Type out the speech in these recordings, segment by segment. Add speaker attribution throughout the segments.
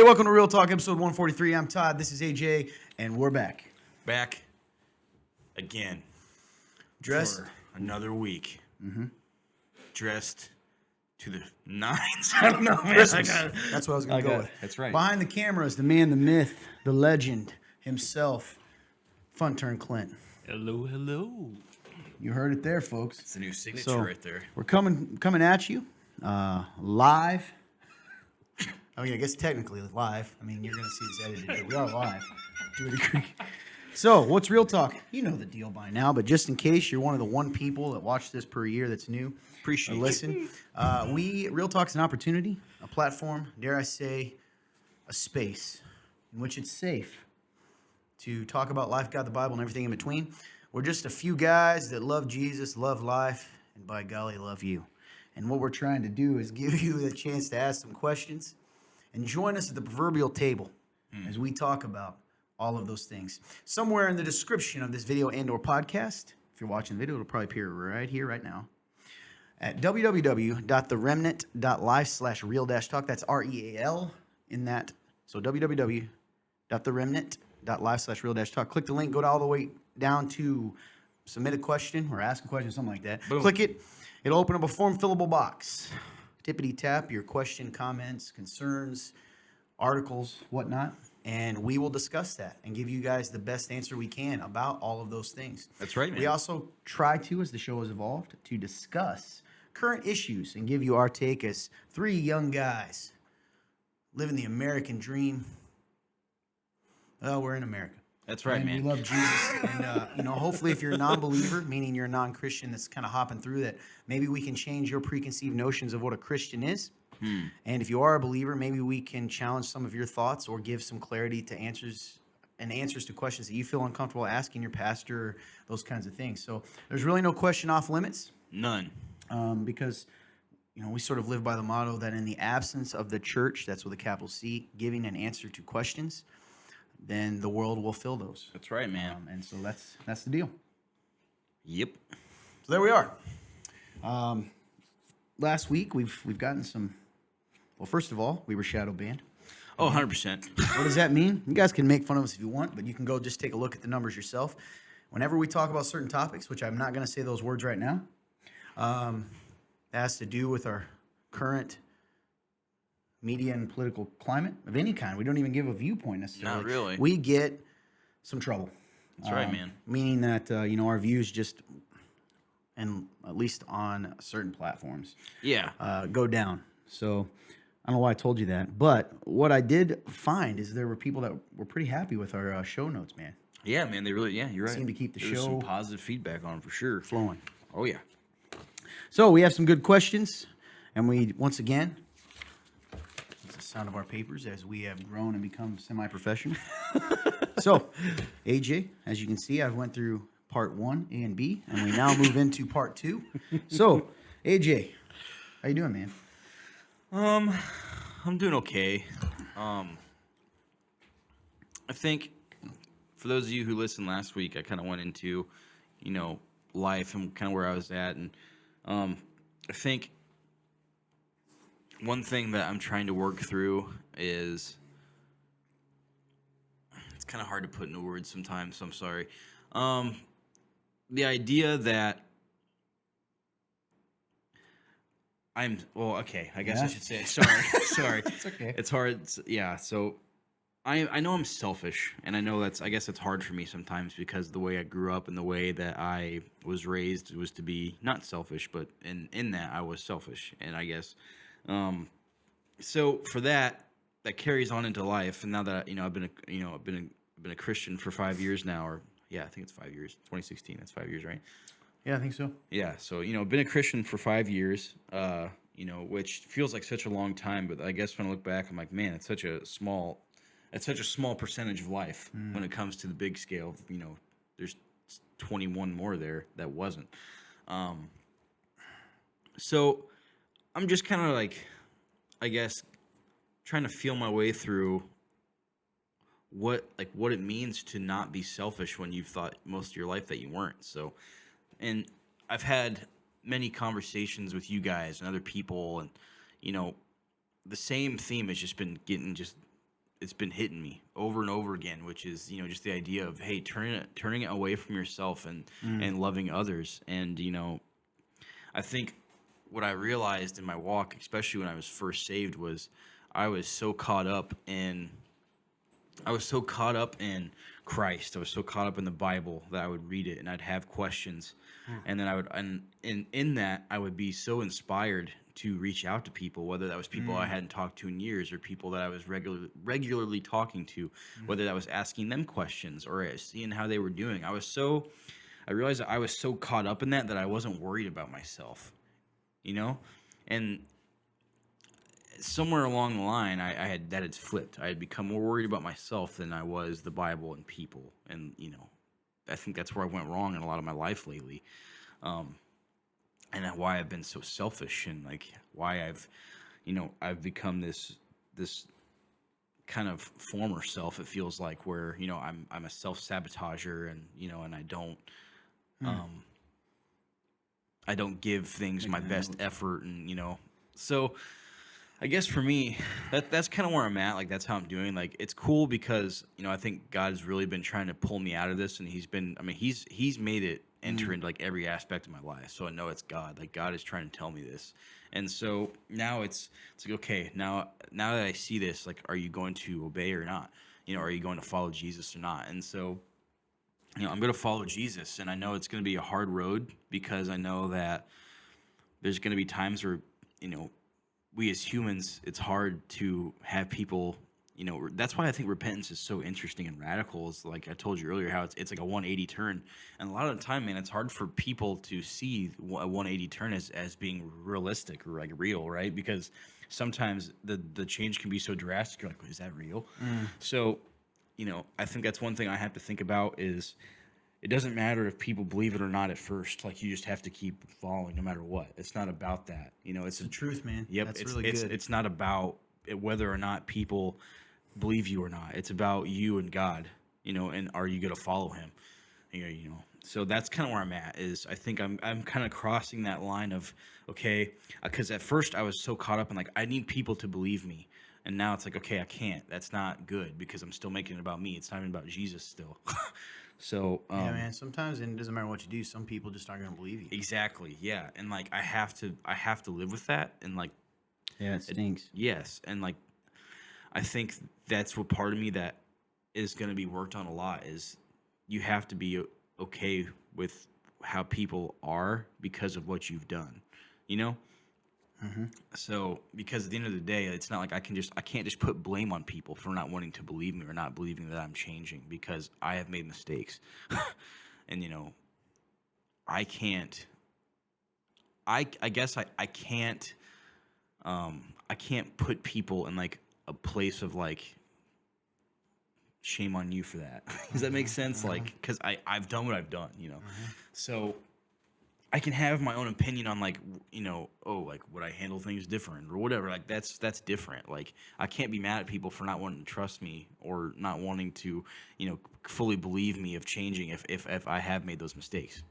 Speaker 1: welcome to Real Talk, episode 143. I'm Todd, this is AJ, and we're back.
Speaker 2: Back again.
Speaker 1: Dressed
Speaker 2: for another week.
Speaker 1: Mm-hmm.
Speaker 2: Dressed to the nines. I don't know, man.
Speaker 1: Christmas. That's what I was going to go with.
Speaker 2: That's right.
Speaker 1: Behind the camera is the man, the myth, the legend himself, Fun Turn Clint.
Speaker 2: Hello, hello.
Speaker 1: You heard it there, folks.
Speaker 2: It's a new signature right there.
Speaker 1: We're coming at you live. I mean, I guess technically live. I mean, you're going to see this edited, but we are live to a degree. So, what's Real Talk? You know the deal by now, but just in case you're one of the one people that watch this per year that's new,
Speaker 2: Appreciate
Speaker 1: listen. Real Talk's an opportunity, a platform, dare I say, a space in which it's safe to talk about life, God, the Bible, and everything in between. We're just a few guys that love Jesus, love life, and by golly, love you. And what we're trying to do is give you the chance to ask some questions and join us at the proverbial table as we talk about all of those things. Somewhere in the description of this video and or podcast, if you're watching the video, it'll probably appear right here, right now, at www.theremnant.live/real-talk. That's REAL in that. So www.theremnant.live/real-talk. Click the link, go all the way down to submit a question or ask a question, something like that.
Speaker 2: Boom.
Speaker 1: Click it. It'll open up a form fillable box. Tippity tap your question, comments, concerns, articles, whatnot, and we will discuss that and give you guys the best answer we can about all of those things.
Speaker 2: That's right, man.
Speaker 1: We also try to, as the show has evolved, to discuss current issues and give you our take as three young guys living the American dream. Well, we're in America.
Speaker 2: That's right,
Speaker 1: and
Speaker 2: man.
Speaker 1: We love Jesus. And, hopefully if you're a non-believer, meaning you're a non-Christian that's kind of hopping through that, maybe we can change your preconceived notions of what a Christian is. And if you are a believer, maybe we can challenge some of your thoughts or give some clarity to answers to questions that you feel uncomfortable asking your pastor, or those kinds of things. So there's really no question off limits.
Speaker 2: None.
Speaker 1: Because, we sort of live by the motto that in the absence of the church, that's with a capital C, giving an answer to questions, then the world will fill those.
Speaker 2: That's right, man.
Speaker 1: And so that's the deal.
Speaker 2: Yep.
Speaker 1: So there we are. Last week we've gotten some. Well, first of all, we were shadow banned.
Speaker 2: Oh, 100%.
Speaker 1: What does that mean? You guys can make fun of us if you want, but you can go just take a look at the numbers yourself. Whenever we talk about certain topics, which I'm not going to say those words right now, that has to do with our current media and political climate of any kind. We don't even give a viewpoint necessarily.
Speaker 2: Not really.
Speaker 1: We get some trouble.
Speaker 2: That's right, man.
Speaker 1: Meaning that, our views just, and at least on certain platforms,
Speaker 2: Yeah.
Speaker 1: go down. So I don't know why I told you that. But what I did find is there were people that were pretty happy with our show notes, man.
Speaker 2: Yeah, man. You're right.
Speaker 1: Seem to keep the
Speaker 2: There was
Speaker 1: show
Speaker 2: some positive feedback on it for sure.
Speaker 1: flowing.
Speaker 2: Oh, yeah.
Speaker 1: So we have some good questions. And we, once again, it's the sound of our papers as we have grown and become semi-professional. So, AJ, as you can see, I went through part 1, A and B, and we now move into part 2. So, AJ, how you doing, man?
Speaker 2: I'm doing okay. I think for those of you who listened last week, I kind of went into, life and kind of where I was at. And I think one thing that I'm trying to work through is, it's kind of hard to put into words sometimes, so I'm sorry. The idea that I guess I should say, sorry.
Speaker 1: It's okay.
Speaker 2: It's hard. Yeah. So I know I'm selfish, and I know I guess it's hard for me sometimes because the way I grew up and the way that I was raised was to be not selfish, but in that I was selfish. And I guess, so for that carries on into life. And now that, I've been a Christian for 5 years now, or yeah, I think it's 5 years, 2016. That's 5 years, right?
Speaker 1: Yeah, I think so.
Speaker 2: Yeah, so been a Christian for 5 years, which feels like such a long time, but I guess when I look back, I'm like, man, it's such a small percentage of life when it comes to the big scale. There's 21 more there that wasn't. So I'm just kind of like, I guess, trying to feel my way through what it means to not be selfish when you've thought most of your life that you weren't. So, and I've had many conversations with you guys and other people, and the same theme has just been getting just it's been hitting me over and over again, which is, just the idea of, hey, turning it away from yourself and loving others. And, I think what I realized in my walk, especially when I was first saved, was I was so caught up in Christ. I was so caught up in the Bible that I would read it and I'd have questions, and then in that I would be so inspired to reach out to people, whether that was people I hadn't talked to in years or people that I was regularly talking to, whether that was asking them questions or seeing how they were doing. I realized that I was so caught up in that I wasn't worried about myself, and somewhere along the line, I had flipped. I had become more worried about myself than I was the Bible and people. And, I think that's where I went wrong in a lot of my life lately. And why I've been so selfish, and like why I've become this kind of former self, it feels like, where, I'm a self-sabotager, and, and I don't give things my best effort, and, so I guess for me, that's kind of where I'm at. Like, that's how I'm doing. Like, it's cool because, I think God's really been trying to pull me out of this, and he's made it enter into like every aspect of my life. So I know it's God. Like, God is trying to tell me this. And so now it's like, okay, now that I see this, like, are you going to obey or not? Are you going to follow Jesus or not? And so, I'm going to follow Jesus, and I know it's going to be a hard road because I know that there's going to be times where, we as humans, it's hard to have people, that's why I think repentance is so interesting and radical. Is like I told you earlier, how it's like a 180 turn. And a lot of the time, man, it's hard for people to see a 180 turn as being realistic or like real, right? Because sometimes the change can be so drastic. You're like, is that real? So, I think that's one thing I have to think about is, it doesn't matter if people believe it or not at first. Like, you just have to keep following no matter what. It's not about that. It's
Speaker 1: the truth, man.
Speaker 2: Yep.
Speaker 1: That's really good.
Speaker 2: It's not about whether or not people believe you or not. It's about you and God, and are you going to follow him? So that's kind of where I'm at. Is I think I'm kind of crossing that line of, okay, because at first I was so caught up in like, I need people to believe me. And now it's like, okay, I can't. That's not good because I'm still making it about me. It's not even about Jesus still. So
Speaker 1: yeah, man. Sometimes, and it doesn't matter what you do, some people just aren't gonna believe you.
Speaker 2: Exactly, yeah, and like I have to live with that, and like,
Speaker 3: yeah, it stinks.
Speaker 2: Yes, and like I think that's what part of me that is going to be worked on a lot is you have to be okay with how people are because of what you've done, So, because at the end of the day, it's not like I can't just put blame on people for not wanting to believe me or not believing that I'm changing, because I have made mistakes. And, I can't, I guess I can't put people in like a place of like, shame on you for that. Does that make sense? Like, cause I've done what I've done, So I can have my own opinion on like, oh, like would I handle things different or whatever. Like that's different. Like I can't be mad at people for not wanting to trust me or not wanting to, fully believe me of changing if I have made those mistakes,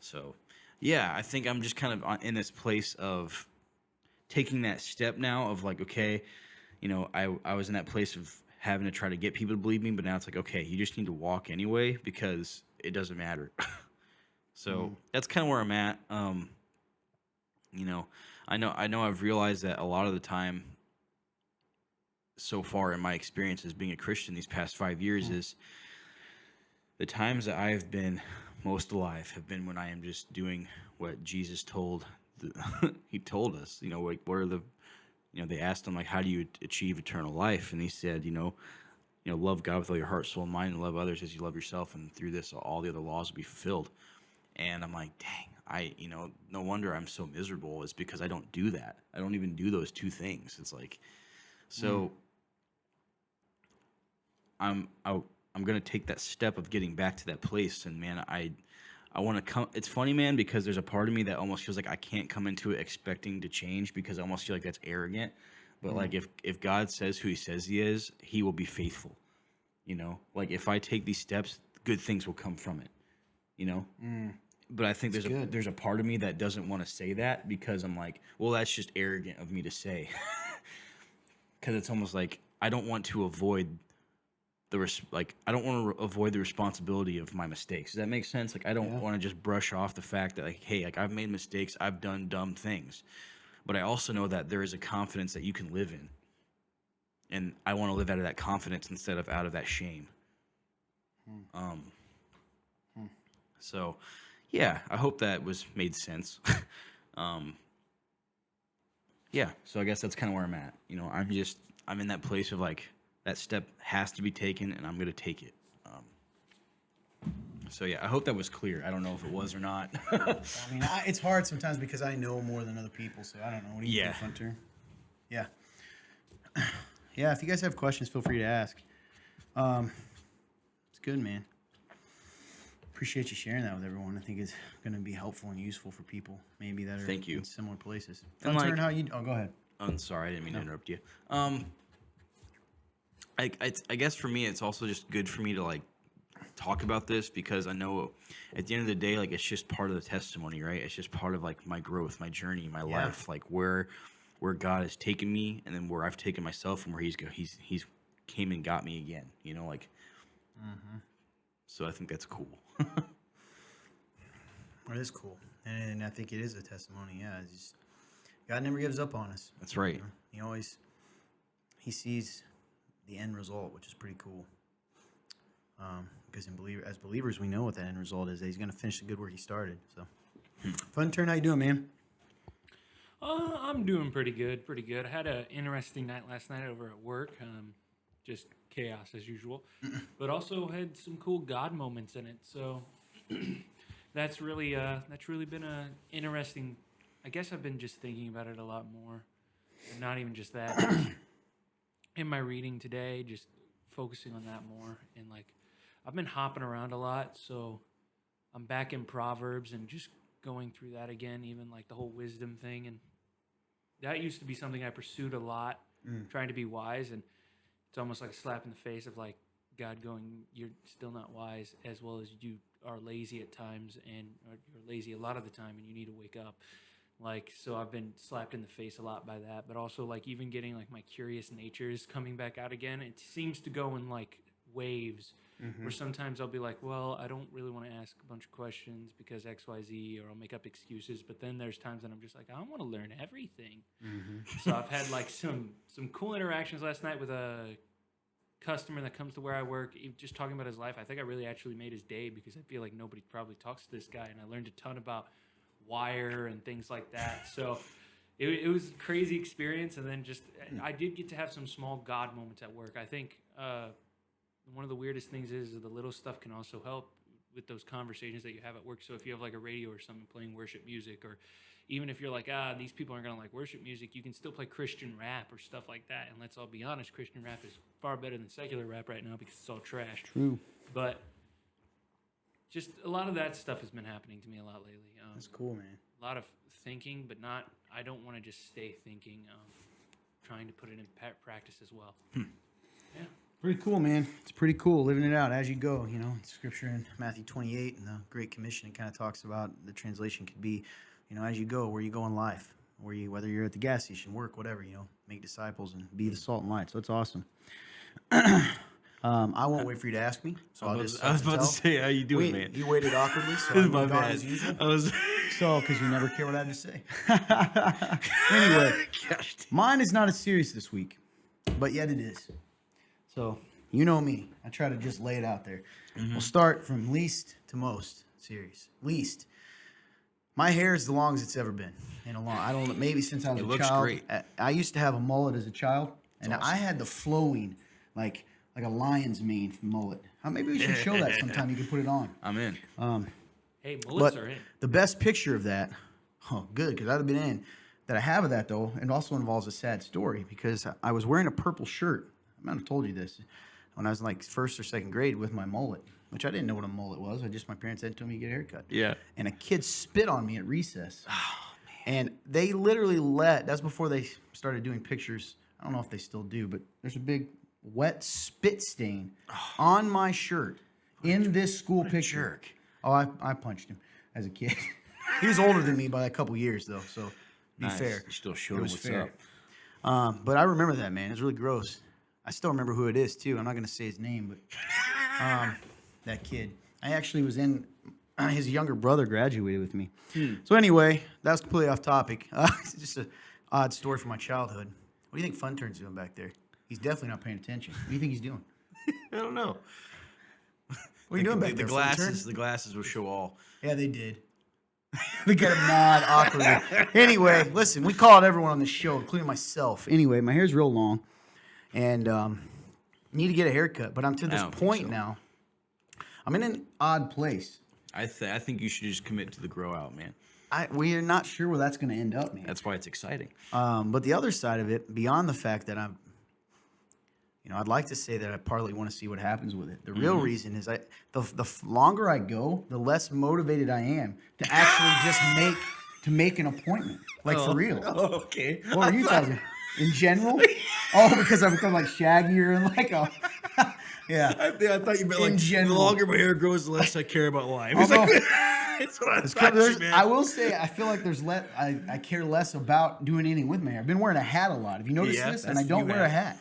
Speaker 2: So yeah, I think I'm just kind of in this place of taking that step now of like, okay, I was in that place of having to try to get people to believe me, but now it's like, okay, you just need to walk anyway because it doesn't matter. So that's kind of where I'm at. I know I've realized that a lot of the time so far in my experience as being a Christian these past 5 years is the times that I've been most alive have been when I am just doing what Jesus told he told us, like what are the, they asked him like, how do you achieve eternal life? And he said, love God with all your heart, soul, and mind, and love others as you love yourself. And through this, all the other laws will be fulfilled. And I'm like, dang, no wonder I'm so miserable is because I don't do that. I don't even do those two things. It's like, so I'm going to take that step of getting back to that place. And man, I want to come. It's funny, man, because there's a part of me that almost feels like I can't come into it expecting to change because I almost feel like that's arrogant. But like if God says who he says he is, he will be faithful. Like if I take these steps, good things will come from it, But I think there's a part of me that doesn't want to say that because I'm like, well, that's just arrogant of me to say. Because it's almost like I don't want to avoid I don't want to avoid the responsibility of my mistakes. Does that make sense? Like I don't want to just brush off the fact that like, hey, like I've made mistakes, I've done dumb things, but I also know that there is a confidence that you can live in, and I want to live out of that confidence instead of out of that shame. So, yeah, I hope that was made sense. Yeah, so I guess that's kind of where I'm at. You know, I'm in that place of like that step has to be taken, and I'm gonna take it. So yeah, I hope that was clear. I don't know if it was or not.
Speaker 1: I mean, it's hard sometimes because I know more than other people, so I don't know. What do you think, Hunter? Yeah. Yeah, if you guys have questions, feel free to ask. It's good, man. Appreciate you sharing that with everyone. I think it's going to be helpful and useful for people maybe that are in similar places. Hunter, and how you? Oh, go ahead.
Speaker 2: I'm sorry, I didn't mean to interrupt you. I guess for me, it's also just good for me to like talk about this because I know at the end of the day, like it's just part of the testimony, right? It's just part of like my growth, my journey, my life, like where God has taken me, and then where I've taken myself, and where He's came and got me again. You know, like. So I think that's cool.
Speaker 1: It is cool, and I think it is a testimony. Yeah, it's just, God never gives up on us.
Speaker 2: That's right.
Speaker 1: You know? He sees the end result, which is pretty cool. Because as believers, we know what that end result is. That He's going to finish the good work He started. So, Fun turn. How you doing, man?
Speaker 3: I'm doing pretty good. I had an interesting night last night over at work. Just chaos as usual, but also had some cool God moments in it. So that's really been a interesting. I guess I've been just thinking about it a lot more. And not even just that. In my reading today, just focusing on that more, and like I've been hopping around a lot, so I'm back in Proverbs and just going through that again, even like the whole wisdom thing, and that used to be something I pursued a lot, trying to be wise, and it's almost like a slap in the face of like God going, you're still not wise, as well as you are lazy at times, and or you're lazy a lot of the time, and you need to wake up. Like, so I've been slapped in the face a lot by that, but also like even getting like my curious nature is coming back out again. It seems to go in like waves, where sometimes I'll be like, well, I don't really want to ask a bunch of questions because X, Y, Z, or I'll make up excuses. But then there's times that I'm just like, I want to learn everything. So I've had like some cool interactions last night with a customer that comes to where I work, just talking about his life. I think I really actually made his day because I feel like nobody probably talks to this guy, and I learned a ton about wire and things like that. So it was a crazy experience. And then just I did get to have some small God moments at work. I think one of the weirdest things is the little stuff can also help with those conversations that you have at work. So if you have like a radio or something playing worship music, or even if you're like, these people aren't gonna like worship music, you can still play Christian rap or stuff like that. And let's all be honest, Christian rap is far better than secular rap right now because it's all trash.
Speaker 1: True.
Speaker 3: But just a lot of that stuff has been happening to me a lot lately.
Speaker 1: That's cool, man.
Speaker 3: A lot of thinking, but not. I don't want to just stay thinking. Trying to put it in practice as well. Yeah.
Speaker 1: Pretty cool, man. It's pretty cool living it out as you go. You know, Scripture in Matthew 28 and the Great Commission, it kind of talks about the translation could be, you know, as you go, where you go in life, whether you're at the gas station, work, whatever, you know, make disciples and be the salt and light. So it's awesome. I won't wait for you to ask me, so I was about to say,
Speaker 2: how you doing, man?
Speaker 1: You waited awkwardly, so
Speaker 2: This
Speaker 1: I
Speaker 2: is my
Speaker 1: moved on
Speaker 2: bad.
Speaker 1: as usual.
Speaker 2: So,
Speaker 1: because you never care what I have to say. Anyway, mine is not as serious this week, but yet it is. So, you know me. I try to just lay it out there. We'll start from least to most serious. Least. My hair is the longest it's ever been. Maybe since I was a child.
Speaker 2: Great.
Speaker 1: I used to have a mullet as a child, and I had the flowing, like a lion's mane mullet. Maybe we should show that sometime. You can put it on.
Speaker 2: I'm in.
Speaker 3: Hey, mullets are in.
Speaker 1: The best picture of that, good, because I'd have been in, that I have of that, though, it also involves a sad story, because I was wearing a purple shirt. I might have told you this. When I was in like first or second grade with my mullet, which I didn't know what a mullet was. My parents had told me to get a haircut.
Speaker 2: Yeah.
Speaker 1: And a kid spit on me at recess. Oh, man. And they literally that's before they started doing pictures. I don't know if they still do, but there's a big wet spit stain on my shirt in this school picture.
Speaker 2: Jerk.
Speaker 1: Oh, I punched him as a kid. He was older than me by a couple years, though, so be fair.
Speaker 2: You still showed what's
Speaker 1: fair.
Speaker 2: up.
Speaker 1: But I remember that, man. It was really gross. I still remember who it is too. I'm not gonna say his name, but that kid. I actually was in. His younger brother graduated with me. So anyway, that's completely off topic. It's just an odd story from my childhood. What do you think Funturn's doing back there? He's definitely not paying attention. What do you think he's doing?
Speaker 2: I don't know.
Speaker 1: What are you doing back there?
Speaker 2: The glasses will show all.
Speaker 1: Yeah, they did. They got a nod awkwardly. Anyway, listen, we called everyone on the show, including myself. Anyway, my hair's real long, and need to get a haircut. But I'm to this point now. I'm in an odd place.
Speaker 2: I think you should just commit to the grow out, man.
Speaker 1: We are not sure where that's going to end up, man.
Speaker 2: That's why it's exciting.
Speaker 1: But the other side of it, beyond the fact that I'd like to say that I partly want to see what happens with it. The real reason is the longer I go, the less motivated I am to actually make an appointment. Like for real.
Speaker 2: Oh, okay.
Speaker 1: What were you talking? In general? Oh, because I become like shaggier and like a yeah.
Speaker 2: I thought you meant
Speaker 1: In
Speaker 2: like
Speaker 1: general.
Speaker 2: the longer my hair grows, the less I care about life.
Speaker 1: Although-
Speaker 2: It's what I thought, man.
Speaker 1: I will say, I feel like there's I care less about doing anything with my hair. I've been wearing a hat a lot. Have you noticed this? And I don't wear a hat.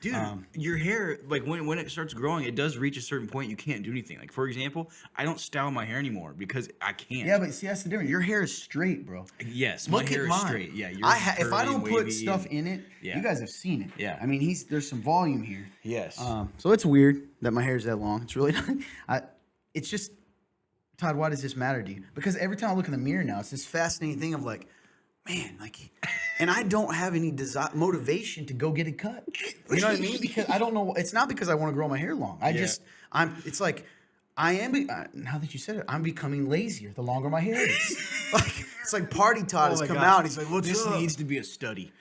Speaker 2: Dude, your hair, like when it starts growing, it does reach a certain point. You can't do anything. Like, for example, I don't style my hair anymore because I can't.
Speaker 1: Yeah, but see, that's the difference. Your hair is straight, bro.
Speaker 2: Yes, my
Speaker 1: Look
Speaker 2: hair
Speaker 1: at
Speaker 2: is
Speaker 1: mine.
Speaker 2: straight. Yeah, yours
Speaker 1: If I
Speaker 2: curly
Speaker 1: don't
Speaker 2: and
Speaker 1: put
Speaker 2: wavy
Speaker 1: stuff
Speaker 2: and-
Speaker 1: in it,
Speaker 2: Yeah.
Speaker 1: you guys have seen it.
Speaker 2: Yeah.
Speaker 1: I mean, there's some volume here.
Speaker 2: Yes.
Speaker 1: So it's weird that my hair's that long. It's really not. It's just, Todd, why does this matter to you? Because every time I look in the mirror now, it's this fascinating thing of like, man, like, and I don't have any motivation to go get it cut. You know what I mean? Because I don't know. It's not because I want to grow my hair long. It's like, I am, now that you said it, I'm becoming lazier the longer my hair is. Like, it's like Party Todd has come out. He's like,
Speaker 2: this needs to be a study.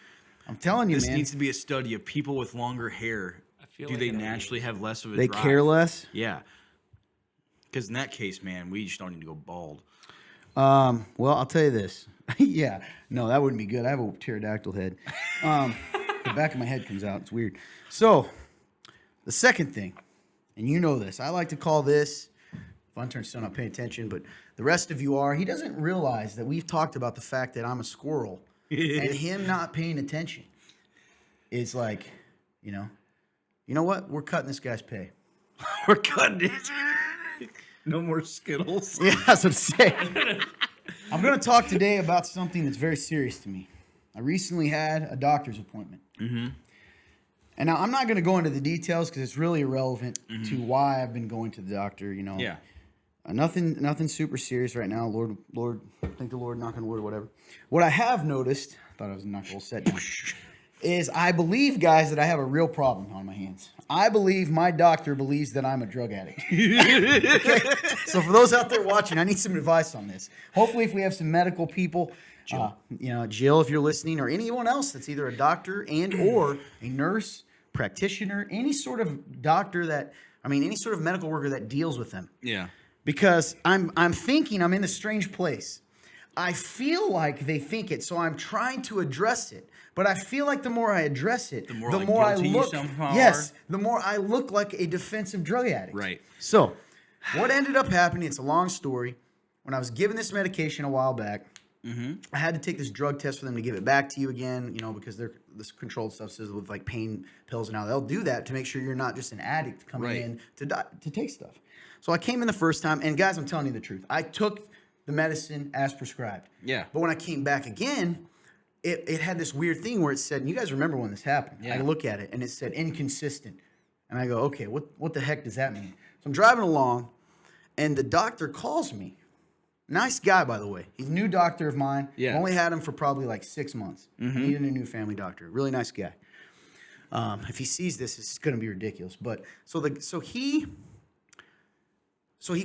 Speaker 1: I'm telling you,
Speaker 2: This
Speaker 1: man.
Speaker 2: needs to be a study of people with longer hair.
Speaker 3: feel
Speaker 2: Do
Speaker 3: like
Speaker 2: they
Speaker 3: it
Speaker 2: naturally have less of a
Speaker 1: They
Speaker 2: drive?
Speaker 1: care less?
Speaker 2: Yeah. Because in that case, man, we just don't need to go bald.
Speaker 1: Well, I'll tell you this. Yeah, no, that wouldn't be good. I have a pterodactyl head. The back of my head comes out. It's weird. So, the second thing, and you know this, I like to call this, Funturn's still not paying attention, but the rest of you are. He doesn't realize that we've talked about the fact that I'm a squirrel, and him not paying attention is like, you know what? We're cutting this guy's pay.
Speaker 2: We're cutting it. No more Skittles.
Speaker 1: Yeah, that's what I'm saying. I'm going to talk today about something that's very serious to me. I recently had a doctor's appointment. Mm-hmm. And now I'm not going to go into the details because it's really irrelevant to why I've been going to the doctor.
Speaker 2: Yeah.
Speaker 1: Nothing super serious right now. Lord, thank the Lord, knock on wood, whatever. What I have noticed, I thought I was not going to set down, is I believe, guys, that I have a real problem on my hands. I believe my doctor believes that I'm a drug addict. Okay? So for those out there watching, I need some advice on this. Hopefully, if we have some medical people, Jill, if you're listening, or anyone else that's either a doctor and or a nurse, practitioner, any sort of doctor any sort of medical worker that deals with them.
Speaker 2: Yeah.
Speaker 1: Because I'm thinking I'm in a strange place. I feel like they think it, so I'm trying to address it. But I feel like the more I address it, the more I look. Yes, the more I look like a defensive drug addict.
Speaker 2: Right.
Speaker 1: So, what ended up happening? It's a long story. When I was given this medication a while back, I had to take this drug test for them to give it back to you again. Because they're this controlled substances with like pain pills, and now they'll do that to make sure you're not just an addict coming in to take stuff. So I came in the first time, and guys, I'm telling you the truth. I took the medicine as prescribed.
Speaker 2: Yeah.
Speaker 1: But when I came back again, it had this weird thing where it said, and you guys remember when this happened.
Speaker 2: Yeah.
Speaker 1: I look at it, and it said inconsistent. And I go, okay, what the heck does that mean? So I'm driving along, and the doctor calls me. Nice guy, by the way. He's a new doctor of mine.
Speaker 2: Yeah.
Speaker 1: Only had him for probably like 6 months. I needed a new family doctor. Really nice guy. If he sees this, it's going to be ridiculous. But so he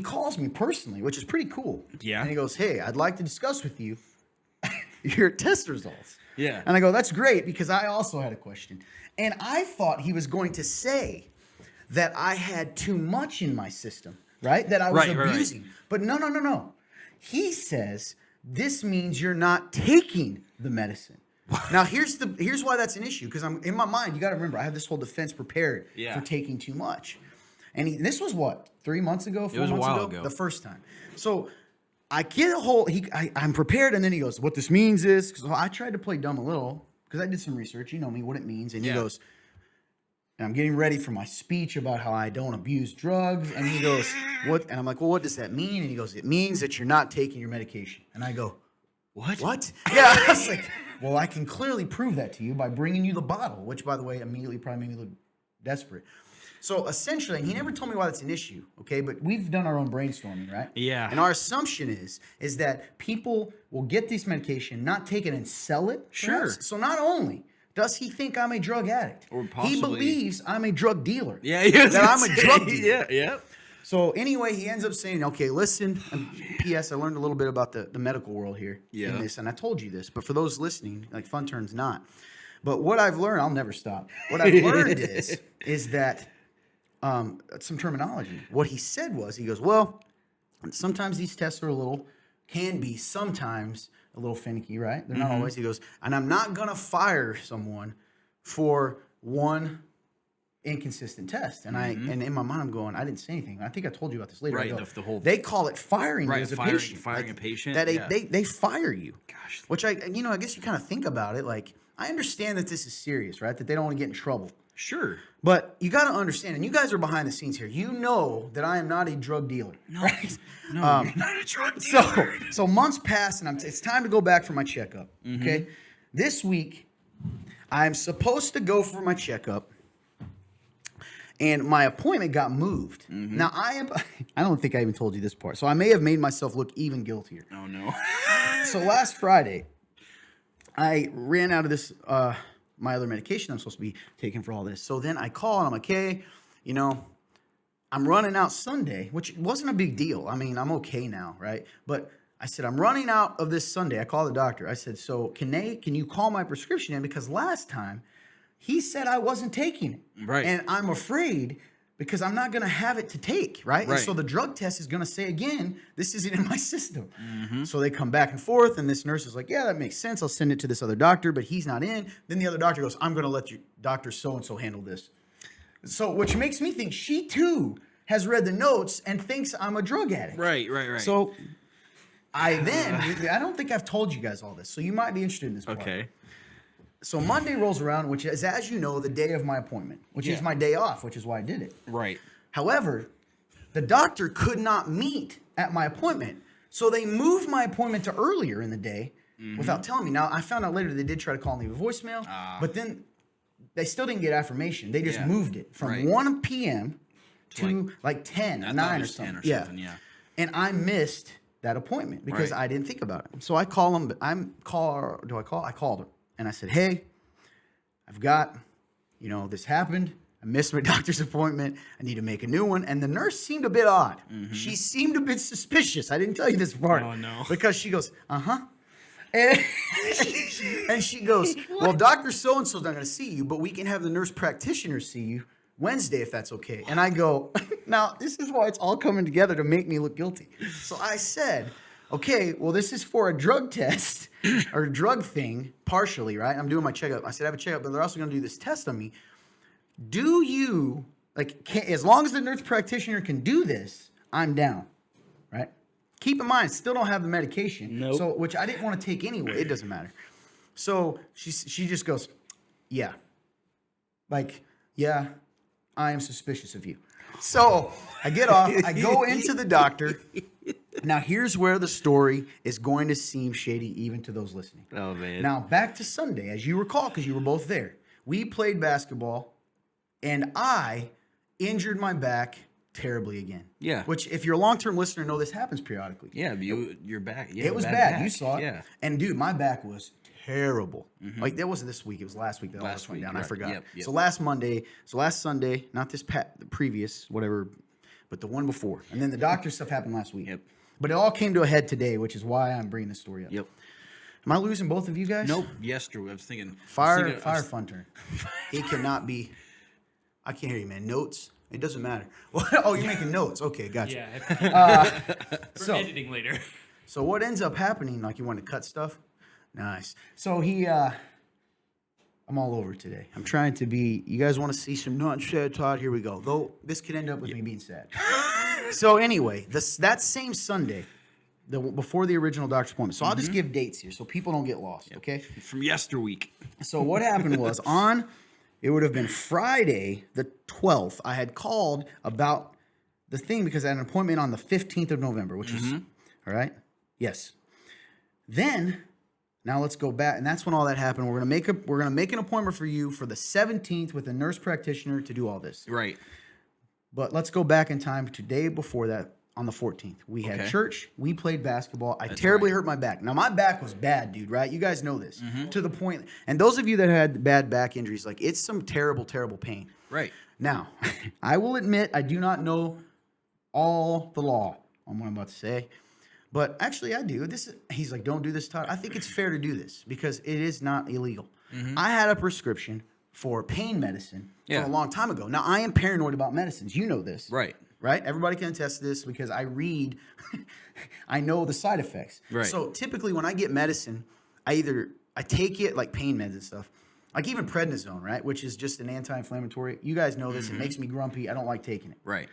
Speaker 1: calls me personally, which is pretty cool.
Speaker 2: Yeah.
Speaker 1: And he goes, hey, I'd like to discuss with you your test results.
Speaker 2: Yeah.
Speaker 1: And I go, that's great, because I also had a question. And I thought he was going to say that I had too much in my system, right? That I was abusing. Right. But no. He says, this means you're not taking the medicine. Now, here's why that's an issue, because I'm in my mind, you got to remember, I have this whole defense prepared for taking too much. And this was what, 3 months ago, 4 months ago?
Speaker 2: It was a while ago.
Speaker 1: The first time. So I get a whole, I'm prepared, and then he goes, what this means is, because I tried to play dumb a little, because I did some research, you know me, what it means, and he goes, and I'm getting ready for my speech about how I don't abuse drugs. And he goes, what? And I'm like, well, what does that mean? And he goes, it means that you're not taking your medication. And I go,
Speaker 2: What?
Speaker 1: what? Yeah, I was like, well, I can clearly prove that to you by bringing you the bottle, which, by the way, immediately probably made me look desperate. So essentially, and he never told me why that's an issue, okay? But we've done our own brainstorming, right?
Speaker 2: Yeah.
Speaker 1: And our assumption is that people will get this medication, not take it and sell it.
Speaker 2: Sure.
Speaker 1: Perhaps. So not only does he think I'm a drug addict,
Speaker 2: Or
Speaker 1: he
Speaker 2: possibly-
Speaker 1: believes I'm a drug dealer.
Speaker 2: Yeah, he was
Speaker 1: that
Speaker 2: gonna
Speaker 1: I'm a
Speaker 2: say,
Speaker 1: drug dealer.
Speaker 2: Yeah.
Speaker 1: So anyway, he ends up saying, okay, listen, and P.S. I learned a little bit about the medical world here in this, and I told you this, but for those listening, like Fun Turn's not. But what I've learned, I'll never stop. What I've learned is that some terminology. What he said was, he goes, well, sometimes these tests are can be sometimes a little finicky, right? They're not always. He goes, and I'm not going to fire someone for one inconsistent test. And and in my mind I'm going, I didn't say anything. I think I told you about this later.
Speaker 2: Right,
Speaker 1: I go,
Speaker 2: the whole-
Speaker 1: they call it firing you
Speaker 2: Right,
Speaker 1: as a
Speaker 2: firing-
Speaker 1: patient.
Speaker 2: firing a patient,
Speaker 1: That
Speaker 2: yeah.
Speaker 1: they fire you.
Speaker 2: Gosh.
Speaker 1: Which I guess you kind of think about it, like, I understand that this is serious, right? That they don't want to get in trouble.
Speaker 2: Sure.
Speaker 1: But you got to understand, and you guys are behind the scenes here. You know that I am not a drug dealer.
Speaker 2: No.
Speaker 1: Right?
Speaker 2: No, you're not a drug dealer.
Speaker 1: So months pass, and it's time to go back for my checkup.
Speaker 2: Mm-hmm.
Speaker 1: Okay, this week I'm supposed to go for my checkup, and my appointment got moved.
Speaker 2: Mm-hmm.
Speaker 1: Now I don't think I even told you this part, so I may have made myself look even guiltier.
Speaker 2: Oh no.
Speaker 1: So last Friday, I ran out of this my other medication I'm supposed to be taking for all this. So then I call and I'm like, hey, I'm running out Sunday, which wasn't a big deal. I mean, I'm okay now, right? But I said, I'm running out of this Sunday. I called the doctor. I said, so can you call my prescription in? Because last time he said I wasn't taking it.
Speaker 2: Right.
Speaker 1: And I'm afraid because I'm not going to have it to take, right?
Speaker 2: Right.
Speaker 1: And so the drug test is going to say again, this isn't in my system. So they come back and forth, and this nurse is like, yeah, that makes sense. I'll send it to this other doctor, but he's not in. Then the other doctor goes, I'm going to let you, Dr. So-and-so handle this. So, which makes me think she too has read the notes and thinks I'm a drug addict.
Speaker 2: Right.
Speaker 1: So I don't think I've told you guys all this, so you might be interested in this part.
Speaker 2: Okay.
Speaker 1: So Monday rolls around, which is, as you know, the day of my appointment, which is my day off, which is why I did it.
Speaker 2: Right.
Speaker 1: However, the doctor could not meet at my appointment, so they moved my appointment to earlier in the day without telling me. Now, I found out later they did try to call and leave a voicemail, but then they still didn't get affirmation. They just moved it from 1 p.m. to like 10,
Speaker 2: I thought
Speaker 1: 9
Speaker 2: it
Speaker 1: or
Speaker 2: was 10
Speaker 1: something.
Speaker 2: or something, yeah.
Speaker 1: And I missed that appointment because
Speaker 2: Right.
Speaker 1: I didn't think about it. So I call them. I called her and I said, hey, I've got, this happened. I missed my doctor's appointment. I need to make a new one. And the nurse seemed a bit odd. She seemed a bit suspicious. I didn't tell you this part.
Speaker 2: Oh, no.
Speaker 1: Because she goes, uh-huh. And, and she goes, well, Dr. So-and-so's not going to see you, but we can have the nurse practitioner see you Wednesday if that's okay. And I go, now, this is why it's all coming together to make me look guilty. So I said, okay, well, this is for a drug test or a drug thing, partially, right? I'm doing my checkup. I said, I have a checkup, but they're also going to do this test on me. Do you, as long as the nurse practitioner can do this, I'm down, right? Keep in mind, still don't have the medication.
Speaker 2: Nope.
Speaker 1: So, which I didn't want to take anyway. It doesn't matter. So she just goes, yeah. Yeah, I am suspicious of you. So I get off. I go into the doctor. Now, here's where the story is going to seem shady even to those listening.
Speaker 2: Oh, man.
Speaker 1: Now, back to Sunday, as you recall, because you were both there. We played basketball, and I injured my back terribly again.
Speaker 2: Yeah.
Speaker 1: Which, if you're a long-term listener, know this happens periodically.
Speaker 2: Yeah, but you're back. Yeah,
Speaker 1: It was bad. You
Speaker 2: back.
Speaker 1: saw it.
Speaker 2: Yeah.
Speaker 1: And, dude, my back was terrible. Like, that wasn't this week. It was last week that all this went
Speaker 2: week,
Speaker 1: down. I
Speaker 2: right.
Speaker 1: forgot.
Speaker 2: Yep.
Speaker 1: So last Sunday, not this the previous, whatever, but the one before. And then the doctor stuff happened last week.
Speaker 2: Yep.
Speaker 1: But it all came to a head today, which is why I'm bringing this story up.
Speaker 2: Yep.
Speaker 1: Am I losing both of you guys?
Speaker 2: Nope. Yesterday, I was thinking.
Speaker 1: Fire fun turn. He cannot be. I can't hear you, man. Notes? It doesn't matter. Oh, you're making notes. Okay, gotcha.
Speaker 3: Yeah. For
Speaker 1: so-
Speaker 3: editing later.
Speaker 1: So what ends up happening, like you want to cut stuff? Nice. So I'm all over today. I'm trying to be, you guys want to see some not sad Todd? Here we go. Though this could end up with me being sad. So anyway, that same Sunday, before the original doctor's appointment. So I'll just give dates here so people don't get lost, okay?
Speaker 2: From yesterweek.
Speaker 1: So what happened was on it would have been Friday the 12th. I had called about the thing because I had an appointment on the 15th of November, which is, all right? Yes. Then, now let's go back, and that's when all that happened. We're gonna make an appointment for you for the 17th with a nurse practitioner to do all this.
Speaker 2: Right.
Speaker 1: But let's go back in time to day before that on the 14th. We had church. We played basketball. I terribly hurt my back. Now, my back was bad, dude, right? You guys know this. To the point, and those of you that had bad back injuries, like, it's some terrible, terrible pain.
Speaker 2: Right.
Speaker 1: Now, I will admit I do not know all the law on what I'm about to say. But actually, I do. He's like, don't do this, Todd. I think it's fair to do this because it is not illegal. I had a prescription for pain medicine from a long time ago. Now, I am paranoid about medicines. You know this.
Speaker 2: Right.
Speaker 1: Right? Everybody can attest to this because I read, I know the side effects.
Speaker 2: Right.
Speaker 1: So typically when I get medicine, I take it like pain meds and stuff, like even prednisone, right? Which is just an anti-inflammatory. You guys know this. It makes me grumpy. I don't like taking it.
Speaker 2: Right.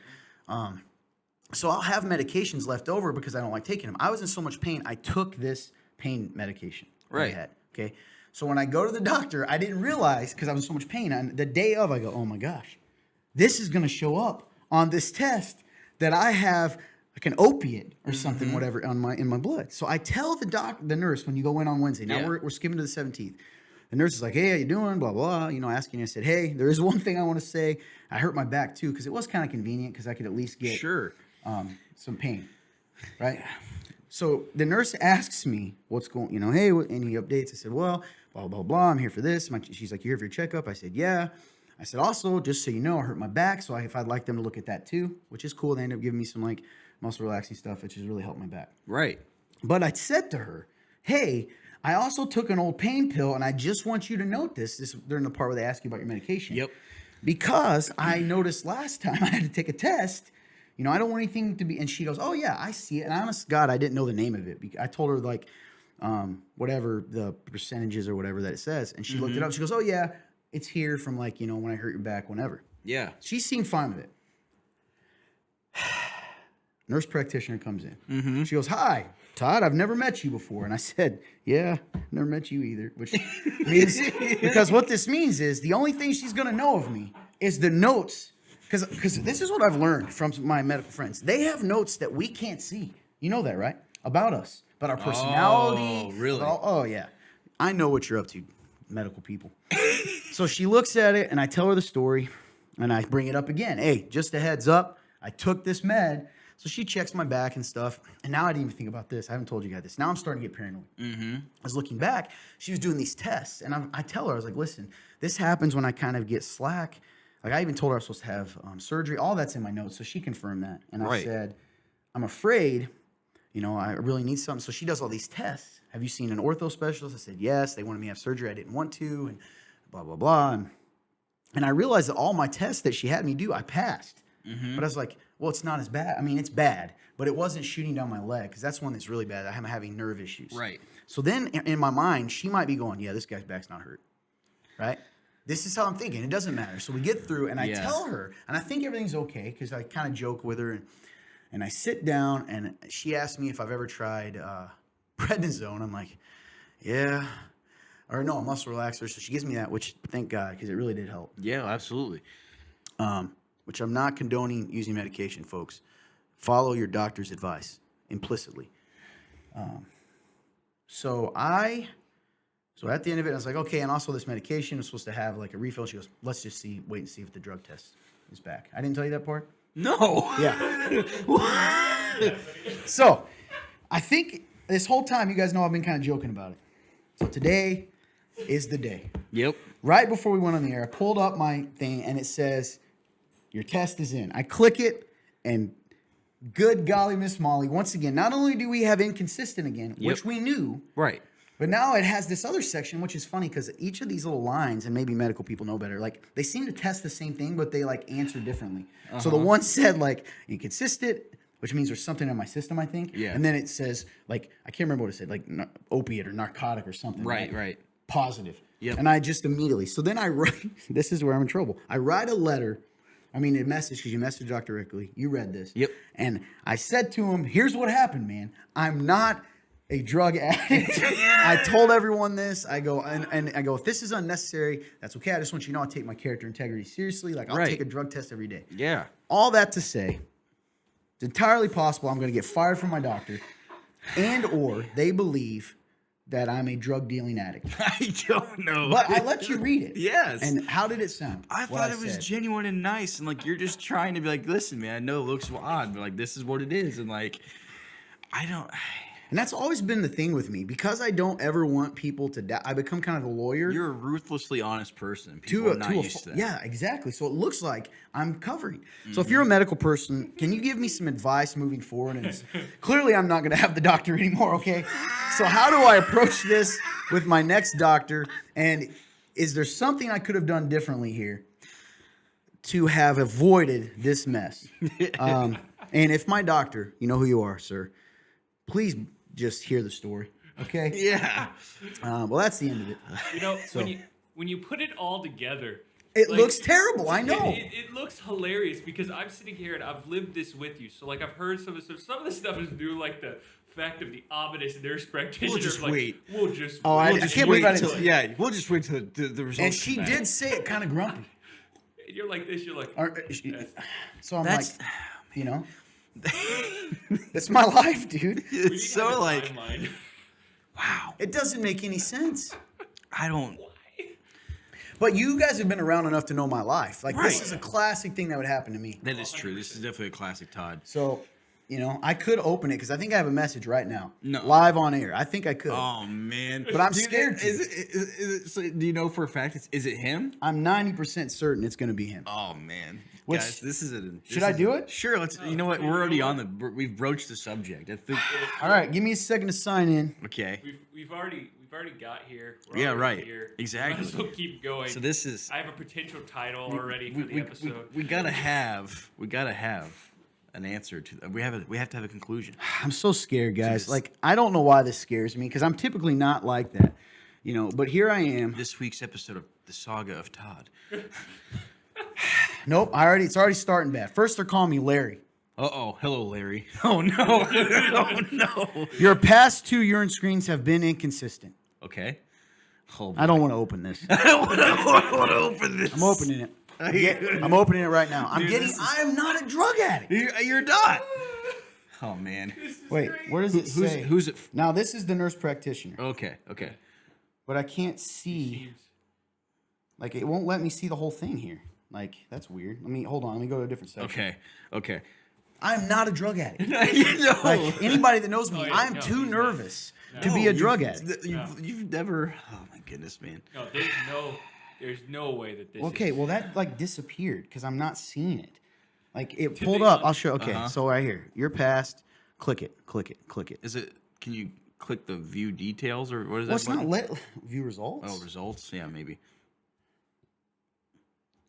Speaker 1: So I'll have medications left over because I don't like taking them. I was in so much pain, I took this pain medication that I had. Okay. So when I go to the doctor, I didn't realize because I was in so much pain. And the day of, I go, oh my gosh, this is going to show up on this test that I have like an opiate or something, whatever, in my blood. So I tell the nurse when you go in on Wednesday. Now we're skipping to the 17th. The nurse is like, hey, how you doing? Blah, blah, asking. I said, hey, there is one thing I want to say. I hurt my back too because it was kind of convenient because I could at least get some pain, right? So the nurse asks me what's going, hey, any updates? I said, well, blah, blah, blah. I'm here for this. She's like, you here for your checkup? I said, yeah. I said, also, just so you know, I hurt my back. So if I'd like them to look at that too, which is cool. They ended up giving me some like muscle relaxing stuff, which has really helped my back.
Speaker 2: Right.
Speaker 1: But I said to her, hey, I also took an old pain pill, and I just want you to note this during the part where they ask you about your medication.
Speaker 2: Yep.
Speaker 1: Because I noticed last time I had to take a test, I don't want anything to be, and she goes, oh yeah, I see it. And honest to God, I didn't know the name of it. I told her like, whatever the percentages or whatever that it says. And she looked it up. She goes, oh yeah, it's here from like, when I hurt your back, whenever.
Speaker 2: Yeah.
Speaker 1: She seemed fine with it. Nurse practitioner comes in. She goes, hi, Todd, I've never met you before. And I said, yeah, never met you either. Which means, because what this means is the only thing she's going to know of me is the notes. Because this is what I've learned from my medical friends. They have notes that we can't see. You know that, right? About us. About our personality.
Speaker 2: Oh, really?
Speaker 1: Oh, yeah. I know what you're up to, medical people. So she looks at it, and I tell her the story, and I bring it up again. Hey, just a heads up, I took this med. So she checks my back and stuff. And now I didn't even think about this. I haven't told you guys this. Now I'm starting to get paranoid. I was looking back. She was doing these tests. And I tell her, I was like, listen, this happens when I kind of get slack. Like I even told her I was supposed to have surgery. All that's in my notes. So she confirmed that. And I said, I'm afraid, I really need something. So she does all these tests. Have you seen an ortho specialist? I said, yes. They wanted me to have surgery. I didn't want to. And blah, blah, blah. And I realized that all my tests that she had me do, I passed. But I was like, well, it's not as bad. I mean, it's bad, but it wasn't shooting down my leg because that's one that's really bad. I'm having nerve issues.
Speaker 2: Right.
Speaker 1: So then in my mind, she might be going, yeah, this guy's back's not hurt. Right? This is how I'm thinking. It doesn't matter. So we get through, and I tell her, and I think everything's okay because I kind of joke with her. And I sit down, and she asked me if I've ever tried prednisone. I'm like, yeah. Or no, a muscle relaxer. So she gives me that, which thank God because it really did help.
Speaker 2: Yeah, absolutely.
Speaker 1: Which I'm not condoning using medication, folks. Follow your doctor's advice implicitly. So at the end of it, I was like, okay, and also this medication is supposed to have like a refill. She goes, let's just wait and see if the drug test is back. I didn't tell you that part?
Speaker 2: No.
Speaker 1: Yeah. So I think this whole time, you guys know I've been kind of joking about it. So today is the day.
Speaker 2: Yep.
Speaker 1: Right before we went on the air, I pulled up my thing and it says, your test is in. I click it, and good golly, Miss Molly, once again, not only do we have inconsistent again, which we knew,
Speaker 2: right,
Speaker 1: but now it has this other section, which is funny because each of these little lines, and maybe medical people know better, like they seem to test the same thing, but they like answer differently. So the one said like inconsistent, which means there's something in my system, I think. Yeah. And then it says like, I can't remember what it said, like opiate or narcotic or something.
Speaker 2: Right, right.
Speaker 1: Positive.
Speaker 2: Yep.
Speaker 1: And I just immediately, so then I write, this is where I'm in trouble. I write a letter. I mean, a message, because you messaged Dr. Rickley. You read this.
Speaker 2: Yep.
Speaker 1: And I said to him, here's what happened, man. I'm not a drug addict. I told everyone this. I go, and I go, if this is unnecessary, that's okay. I just want you to know I take my character integrity seriously. Like, I'll
Speaker 2: Right.
Speaker 1: take a drug test every day.
Speaker 2: Yeah.
Speaker 1: All that to say, it's entirely possible I'm going to get fired from my doctor, and or they believe that I'm a drug dealing addict.
Speaker 2: I don't know.
Speaker 1: But I let you read it.
Speaker 2: Yes.
Speaker 1: And how did it sound?
Speaker 2: I
Speaker 1: what
Speaker 2: thought it was
Speaker 1: said?
Speaker 2: genuine and nice, and like you're just trying to be like, listen, man, I know it looks odd, but like this is what it is, and like I don't.
Speaker 1: And that's always been the thing with me because I don't ever want people to die. I become kind of a lawyer.
Speaker 2: You're a ruthlessly honest person. People are not used to that.
Speaker 1: Yeah, exactly. So it looks like I'm covering. So if you're a medical person, can you give me some advice moving forward? And clearly, I'm not going to have the doctor anymore. Okay. So how do I approach this with my next doctor? And is there something I could have done differently here to have avoided this mess? And if my doctor, you know who you are, sir, please just hear the story. Okay.
Speaker 2: Yeah.
Speaker 1: Well, that's the end of it.
Speaker 3: You know, when you put it all together,
Speaker 1: It
Speaker 3: like,
Speaker 1: looks terrible. I know.
Speaker 3: It looks hilarious because I'm sitting here and I've lived this with you. So like I've heard some of the stuff. Some of the stuff is new, like the fact of the ominous nurse practitioner.
Speaker 2: We'll just
Speaker 3: like,
Speaker 2: wait.
Speaker 3: We'll just
Speaker 1: Oh,
Speaker 3: wait.
Speaker 1: I can't believe I didn't.
Speaker 2: Yeah, we'll just wait till the results.
Speaker 1: And she
Speaker 2: come back.
Speaker 1: did say it kind of grumpy.
Speaker 3: And you're like this. You're like,
Speaker 1: So I'm
Speaker 2: That's
Speaker 1: like, you know, it's my life, dude.
Speaker 3: we need
Speaker 2: It's
Speaker 3: to have
Speaker 2: so
Speaker 3: a
Speaker 2: like,
Speaker 3: timeline.
Speaker 2: wow.
Speaker 1: It doesn't make any sense.
Speaker 2: I don't.
Speaker 1: But you guys have been around enough to know my life. Like, this
Speaker 2: Right.
Speaker 1: is a classic thing that would happen to me.
Speaker 2: That is true. This is definitely a classic Todd.
Speaker 1: So, you know, I could open it because I think I have a message right now.
Speaker 2: No.
Speaker 1: Live on air. I think I could.
Speaker 2: Oh man.
Speaker 1: But I'm
Speaker 2: Do you
Speaker 1: scared
Speaker 2: think-
Speaker 1: to.
Speaker 2: Is it, so do you know for a fact? Is it him?
Speaker 1: I'm 90% certain it's going to be him.
Speaker 2: Oh man.
Speaker 1: Which-
Speaker 2: Guys, this is a.
Speaker 1: Should I do it?
Speaker 2: Sure. Let's. You know what? We're already on the. We've broached the subject. I think.
Speaker 1: All right, give me a second to sign in.
Speaker 2: Okay.
Speaker 3: We've already got here. We're
Speaker 2: Yeah,
Speaker 3: already
Speaker 2: right.
Speaker 3: Here.
Speaker 2: Exactly.
Speaker 3: Might as well keep going.
Speaker 2: So this is.
Speaker 3: I have a potential title already for the episode.
Speaker 2: We gotta have an answer to. We have to have a conclusion.
Speaker 1: I'm so scared, guys.
Speaker 2: Jeez.
Speaker 1: Like, I don't know why this scares me because I'm typically not like that. You know, but here I am.
Speaker 2: This week's episode of the Saga of Todd.
Speaker 1: Nope, it's already starting bad. First, they're calling me Larry.
Speaker 2: Oh, hello, Larry. Oh no, oh no.
Speaker 1: Your past 2 urine screens have been inconsistent.
Speaker 2: Okay. Oh,
Speaker 1: I don't want to open this.
Speaker 2: I don't want to open this.
Speaker 1: I'm opening it. I'm opening it right now.
Speaker 2: Dude,
Speaker 1: I am not a drug addict.
Speaker 2: You're not. Oh man.
Speaker 1: Wait, where does it say?
Speaker 2: Who's it?
Speaker 1: Now, this is the nurse practitioner,
Speaker 2: Okay.
Speaker 1: but I can't see. Like, it won't let me see the whole thing here. Like, that's weird. Hold on. Let me go to a different section.
Speaker 2: Okay.
Speaker 1: I'm not a drug addict.
Speaker 2: You know.
Speaker 1: Like, anybody that knows me,
Speaker 3: Oh, yeah,
Speaker 1: I'm
Speaker 3: no,
Speaker 1: too
Speaker 3: he's not.
Speaker 1: nervous to
Speaker 3: No,
Speaker 1: be a drug addict.
Speaker 2: You've never. Oh my goodness, man.
Speaker 3: No, there's no way that this.
Speaker 1: Okay,
Speaker 3: is,
Speaker 1: well, that, like, disappeared because I'm not seeing it. Like, it pulled up. I'll show. Okay, so right here. You're past. Click it.
Speaker 2: Is it? Can you click the view details or what is that?
Speaker 1: Well, it's not
Speaker 2: button?
Speaker 1: view results.
Speaker 2: Oh, results. Yeah, maybe.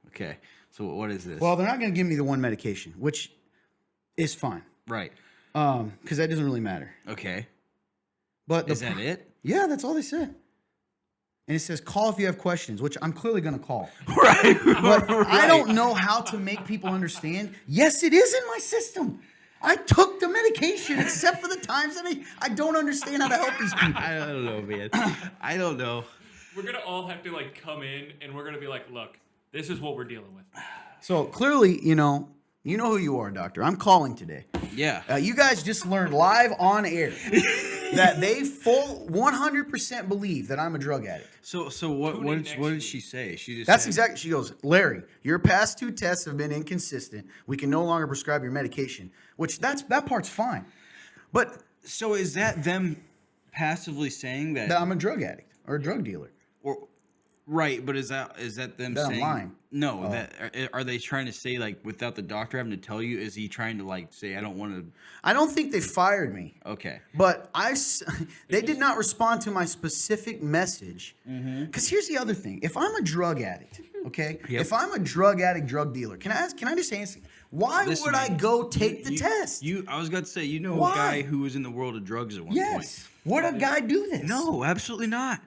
Speaker 2: Okay. So what is this?
Speaker 1: Well, they're not going to give me the one medication, which is fine.
Speaker 2: right.
Speaker 1: Because that doesn't really matter.
Speaker 2: Okay.
Speaker 1: But
Speaker 2: Is that it?
Speaker 1: Yeah, that's all they said. And it says call if you have questions, which I'm clearly going to call.
Speaker 2: Right.
Speaker 1: But I don't know how to make people understand. Yes, it is in my system. I took the medication, except for the times that I don't understand how to help these people.
Speaker 2: I don't know, man. I don't know.
Speaker 3: we're gonna all have to like come in and we're gonna be like, look, this is what we're dealing with.
Speaker 1: So clearly, you know who you are, doctor. I'm calling today.
Speaker 2: Yeah.
Speaker 1: You guys just learned live on air that they full 100% believe that I'm a drug addict.
Speaker 2: So
Speaker 3: Tune
Speaker 2: what
Speaker 3: in
Speaker 2: did
Speaker 3: next
Speaker 2: she say? She just
Speaker 1: That's
Speaker 2: said,
Speaker 1: exactly. She goes, Larry, your past 2 tests have been inconsistent. We can no longer prescribe your medication. Which that part's fine, but
Speaker 2: So is that them passively saying that?
Speaker 1: that I'm a drug addict or a drug dealer.
Speaker 2: Or, right, but is that them
Speaker 1: That I'm
Speaker 2: saying?
Speaker 1: lying.
Speaker 2: No, that are they trying to say like without the doctor having to tell you? Is he trying to like say I don't want to?
Speaker 1: I don't think they fired me,
Speaker 2: Okay.
Speaker 1: but they did not respond to my specific message. Because here's the other thing: if I'm a drug addict, okay,
Speaker 2: Yep.
Speaker 1: if I'm a drug addict, drug dealer, can I just say something? Why
Speaker 2: Listen,
Speaker 1: would I
Speaker 2: man,
Speaker 1: go take the test?
Speaker 2: I was going to say, you know,
Speaker 1: Why?
Speaker 2: a guy who was in the world of drugs at one
Speaker 1: Yes. Would a guy do this?
Speaker 2: point. No, absolutely not.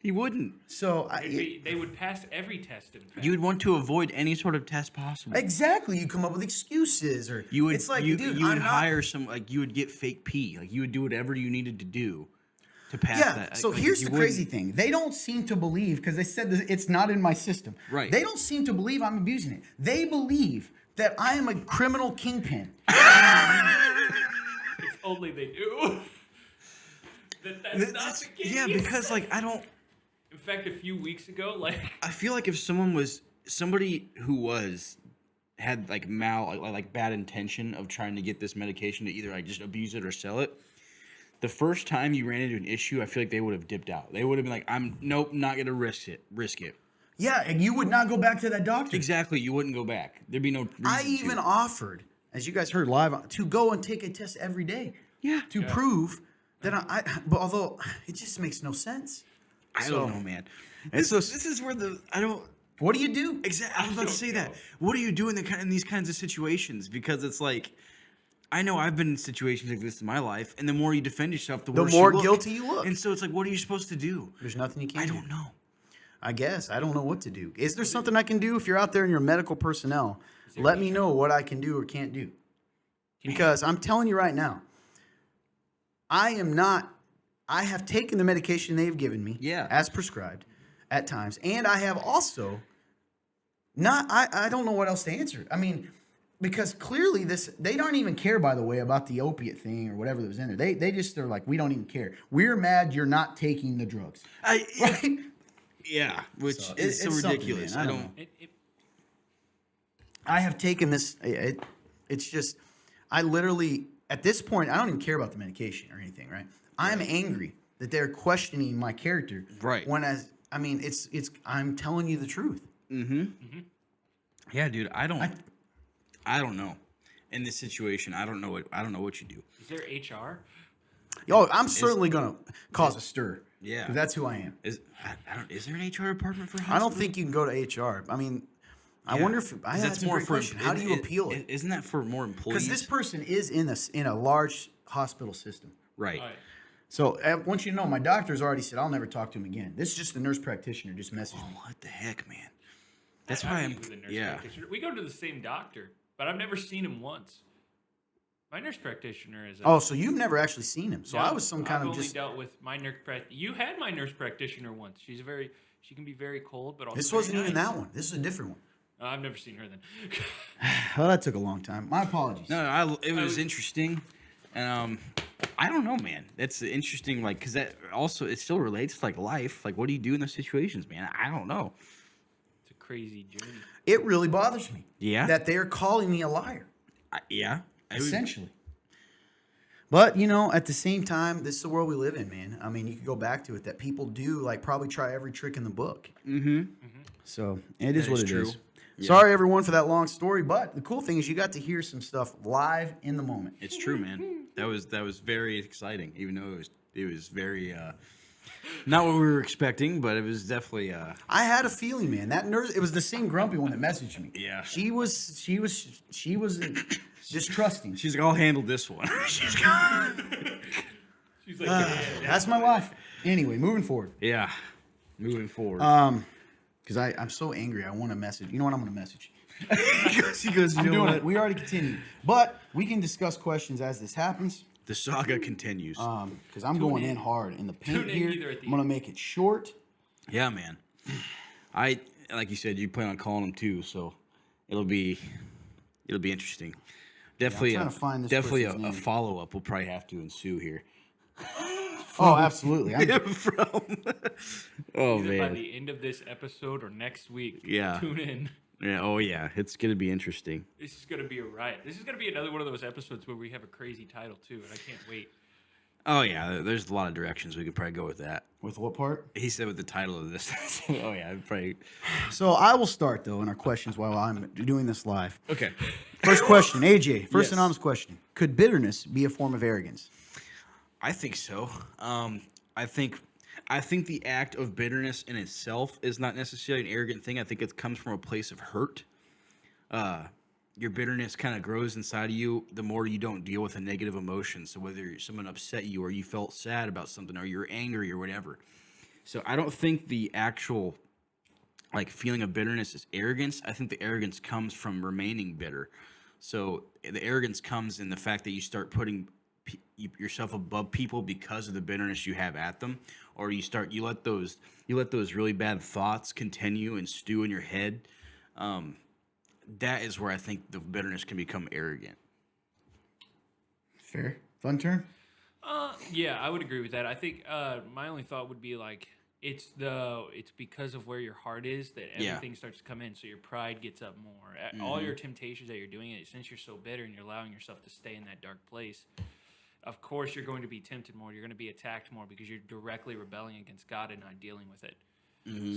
Speaker 2: He wouldn't.
Speaker 1: So
Speaker 3: They would pass every test. In fact.
Speaker 2: You would want to avoid any sort of test possible.
Speaker 1: exactly, you come up with excuses, or
Speaker 2: You would.
Speaker 1: it's like,
Speaker 2: you,
Speaker 1: dude,
Speaker 2: you would
Speaker 1: I'm not-
Speaker 2: hire some. Like you would get fake pee. Like you would do whatever you needed to do to pass
Speaker 1: Yeah.
Speaker 2: that.
Speaker 1: So
Speaker 2: Like,
Speaker 1: here's
Speaker 2: you
Speaker 1: the crazy
Speaker 2: wouldn't-
Speaker 1: thing: they don't seem to believe, because they said this, it's not in my system.
Speaker 2: Right.
Speaker 1: They don't seem to believe I'm abusing it. They believe that I am a criminal kingpin.
Speaker 3: If only they knew. That's not the case.
Speaker 2: Yeah, because like I don't.
Speaker 3: In fact, a few weeks ago, like
Speaker 2: I feel like if somebody who had like like bad intention of trying to get this medication to either like just abuse it or sell it, the first time you ran into an issue, I feel like they would have dipped out. They would have been like, nope, not gonna risk it.
Speaker 1: Yeah, and you would not go back to that doctor.
Speaker 2: Exactly, you wouldn't go back. There'd be no reason
Speaker 1: I even
Speaker 2: to.
Speaker 1: offered, as you guys heard live, to go and take a test every day.
Speaker 2: Yeah.
Speaker 1: To prove that but although it just makes no sense.
Speaker 2: I
Speaker 1: So-
Speaker 2: don't know, man. And so this is where I don't.
Speaker 1: What do you do?
Speaker 2: Exactly. I was about to say
Speaker 3: don't
Speaker 2: that.
Speaker 3: know.
Speaker 2: What do you do in these kinds of situations? Because it's like, I know I've been in situations like this in my life, and the more you defend yourself, the worse
Speaker 1: more
Speaker 2: you look.
Speaker 1: guilty you look.
Speaker 2: And so it's like, what are you supposed to do?
Speaker 1: There's nothing you can
Speaker 2: I
Speaker 1: do.
Speaker 2: don't know.
Speaker 1: I guess. I don't know what to do. Is there something I can do? If you're out there and you're medical personnel, let me know what I can do or can't do. Because I'm telling you right now, I have taken the medication they've given me as prescribed at times. And I have also I don't know what else to answer. I mean, because clearly they don't even care, by the way, about the opiate thing or whatever that was in there. They're like, we don't even care. We're mad you're not taking the drugs. Right?
Speaker 2: Yeah, which
Speaker 1: So,
Speaker 2: is so
Speaker 1: it's something,
Speaker 2: ridiculous.
Speaker 1: man. I
Speaker 2: I
Speaker 1: don't
Speaker 2: don't.
Speaker 1: know. I have taken this. It's just, I literally, at this point, I don't even care about the medication or anything, right? I'm angry that they're questioning my character.
Speaker 2: Right.
Speaker 1: When I'm telling you the truth.
Speaker 2: Yeah, dude. I don't know. In this situation, I don't know what you do.
Speaker 3: is there HR?
Speaker 1: Oh, I'm certainly going to cause a stir.
Speaker 2: Yeah.
Speaker 1: 'Cause that's who I am.
Speaker 2: Is there an HR department for?
Speaker 1: I don't think you can go to HR. I mean, I wonder if that's more question. How do you appeal it?
Speaker 2: Isn't that for more employees?
Speaker 1: Because this person is in a large hospital system.
Speaker 2: right.
Speaker 3: All right.
Speaker 1: So I want you to know, my doctor's already said I'll never talk to him again. This is just the nurse practitioner just messaged me.
Speaker 2: What the heck, man? That's
Speaker 3: I
Speaker 2: why I'm.
Speaker 3: meet with a nurse
Speaker 2: Yeah.
Speaker 3: practitioner. We go to the same doctor, but I've never seen him once. My nurse practitioner is.
Speaker 1: Oh, so you've never actually seen him? So
Speaker 3: No,
Speaker 1: I was some kind
Speaker 3: I've
Speaker 1: of
Speaker 3: only
Speaker 1: just.
Speaker 3: dealt with my nurse You had my nurse practitioner once. She can be very cold, but also
Speaker 1: This
Speaker 3: very
Speaker 1: wasn't even
Speaker 3: nice.
Speaker 1: that one. This is a different one.
Speaker 3: I've never seen her then.
Speaker 1: Well, that took a long time. My apologies.
Speaker 2: No, it was interesting, and I don't know, man. That's interesting, like, because that also it still relates to like life. Like, what do you do in those situations, man? I don't know.
Speaker 3: It's a crazy journey.
Speaker 1: It really bothers me.
Speaker 2: Yeah?
Speaker 1: That they're calling me a liar,
Speaker 2: Yeah.
Speaker 1: essentially. But, at the same time, this is the world we live in, man. I mean, you could go back to it that people do, like, probably try every trick in the book.
Speaker 2: Mm-hmm.
Speaker 1: So it is
Speaker 2: That
Speaker 1: what
Speaker 2: is
Speaker 1: it
Speaker 2: true.
Speaker 1: is.
Speaker 2: Yeah.
Speaker 1: Sorry, everyone, for that long story. But the cool thing is you got to hear some stuff live in the moment.
Speaker 2: It's true, man. That was very exciting, even though it was very not what we were expecting, but it was definitely
Speaker 1: I had a feeling, man. That nurse, it was the same grumpy one that messaged me.
Speaker 2: Yeah.
Speaker 1: She was distrusting.
Speaker 2: she's like, I'll handle this one.
Speaker 3: She's like,
Speaker 1: That's my life. Anyway, moving forward.
Speaker 2: Yeah. Moving forward.
Speaker 1: Because I'm so angry. I want to message. You know what? I'm going to message.
Speaker 2: he goes,
Speaker 1: I'm doing it. We already continued. But we can discuss questions as this happens.
Speaker 2: The saga continues.
Speaker 1: Because I'm going in hard in the paint
Speaker 3: Tune in
Speaker 1: here.
Speaker 3: either at the
Speaker 1: I'm going to make it short.
Speaker 2: Yeah, man. I like you said, you plan on calling him too, so it'll be interesting. Definitely,
Speaker 1: trying to find this
Speaker 2: definitely
Speaker 1: person's
Speaker 2: a
Speaker 1: name.
Speaker 2: follow up will probably have to ensue here.
Speaker 1: Oh, absolutely.
Speaker 2: Oh
Speaker 3: either by
Speaker 2: man,
Speaker 3: the end of this episode or next week.
Speaker 2: Yeah.
Speaker 3: Tune in.
Speaker 2: yeah, oh yeah, it's gonna be interesting.
Speaker 3: This is going to be a riot. This is going to be another one of those episodes where we have a crazy title, too, and I can't wait.
Speaker 2: Oh yeah, there's a lot of directions we could probably go with that.
Speaker 1: With what part?
Speaker 2: He said with the title of this. Oh yeah, I'd probably.
Speaker 1: So I will start, though, in our questions while I'm doing this live.
Speaker 2: Okay.
Speaker 1: First question, AJ. First
Speaker 2: Yes.
Speaker 1: anonymous question. Could bitterness be a form of arrogance?
Speaker 2: I think so. I think the act of bitterness in itself is not necessarily an arrogant thing. I think it comes from a place of hurt. Your bitterness kind of grows inside of you the more you don't deal with a negative emotion. So whether someone upset you or you felt sad about something or you're angry or whatever, So I don't think the actual like feeling of bitterness is arrogance. I think the arrogance comes from remaining bitter. So the arrogance comes in the fact that you start putting yourself above people because of the bitterness you have at them, or you let those really bad thoughts continue and stew in your head. Um, that is where I think the bitterness can become arrogant.
Speaker 1: Fair. Fun term?
Speaker 3: Yeah, I would agree with that. I think my only thought would be like it's because of where your heart is that
Speaker 2: Yeah.
Speaker 3: everything starts to come in. So your pride gets up more. All your temptations that you're doing it since you're so bitter and you're allowing yourself to stay in that dark place. Of course, you're going to be tempted more. You're going to be attacked more because you're directly rebelling against God and not dealing with it.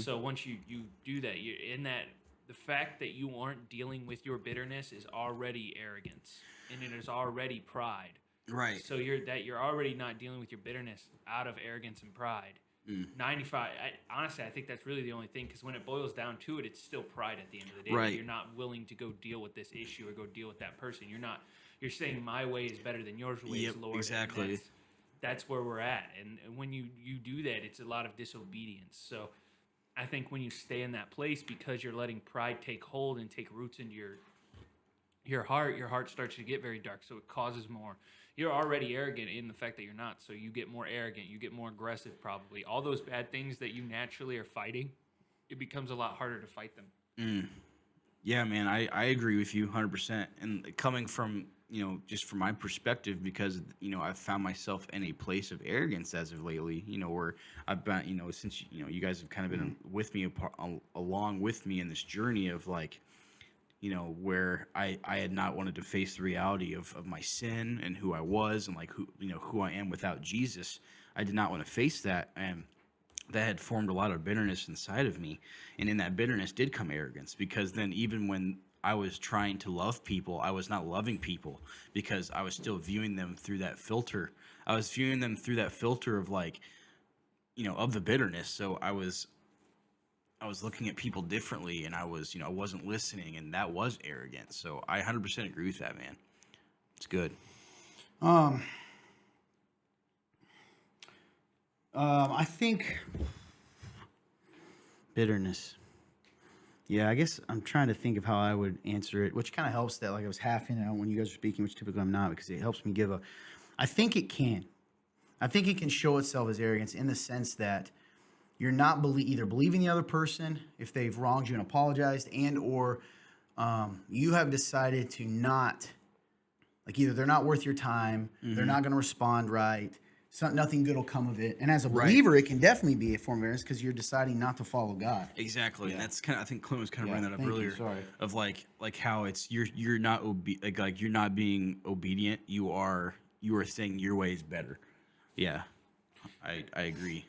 Speaker 3: So once you do that, you're in that. The fact that you aren't dealing with your bitterness is already arrogance, and it is already pride.
Speaker 2: Right.
Speaker 3: So you're already not dealing with your bitterness out of arrogance and pride. 95. Honestly, I think that's really the only thing because when it boils down to it, it's still pride at the end of the day.
Speaker 2: Right.
Speaker 3: You're not willing to go deal with this issue or go deal with that person. You're saying my way is better than yours way,
Speaker 2: Yep,
Speaker 3: Lord.
Speaker 2: exactly.
Speaker 3: That's where we're at. And when you do that, it's a lot of disobedience. So I think when you stay in that place because you're letting pride take hold and take roots into your heart starts to get very dark. So it causes more. You're already arrogant in the fact that you're not. So you get more arrogant. You get more aggressive probably. All those bad things that you naturally are fighting, it becomes a lot harder to fight them.
Speaker 2: Yeah, man, I agree with you 100%. And coming from, just from my perspective, because, I've found myself in a place of arrogance as of lately, where I've been, since, you guys have kind of been with me, along with me in this journey of like, where I had not wanted to face the reality of my sin and who I was and like who I am without Jesus. I did not want to face that. And that had formed a lot of bitterness inside of me. And in that bitterness did come arrogance, because then even when I was trying to love people, I was not loving people because I was still viewing them through that filter. I was viewing them through that filter of like, of the bitterness. So I was looking at people differently, and I wasn't listening, and that was arrogant. So I 100% agree with that, man. It's good.
Speaker 1: I think bitterness. Yeah, I guess I'm trying to think of how I would answer it, which kind of helps that like I was half in it when you guys are speaking, which typically I'm not, because it helps me give a. I think it can. I think it can show itself as arrogance in the sense that you're not either believing the other person if they've wronged you and apologized, and or you have decided to not, like either they're not worth your time, they're not going to respond right, nothing good will come of it. And as a believer, it can definitely be a form of arrogance because you're deciding not to follow God.
Speaker 2: Exactly.
Speaker 1: Yeah.
Speaker 2: That's kind of, I think Clint was kind of bringing that up
Speaker 1: thank you,
Speaker 2: earlier.
Speaker 1: sorry.
Speaker 2: Of like how it's you're not like you're not being obedient. You are saying your way is better. Yeah, I agree.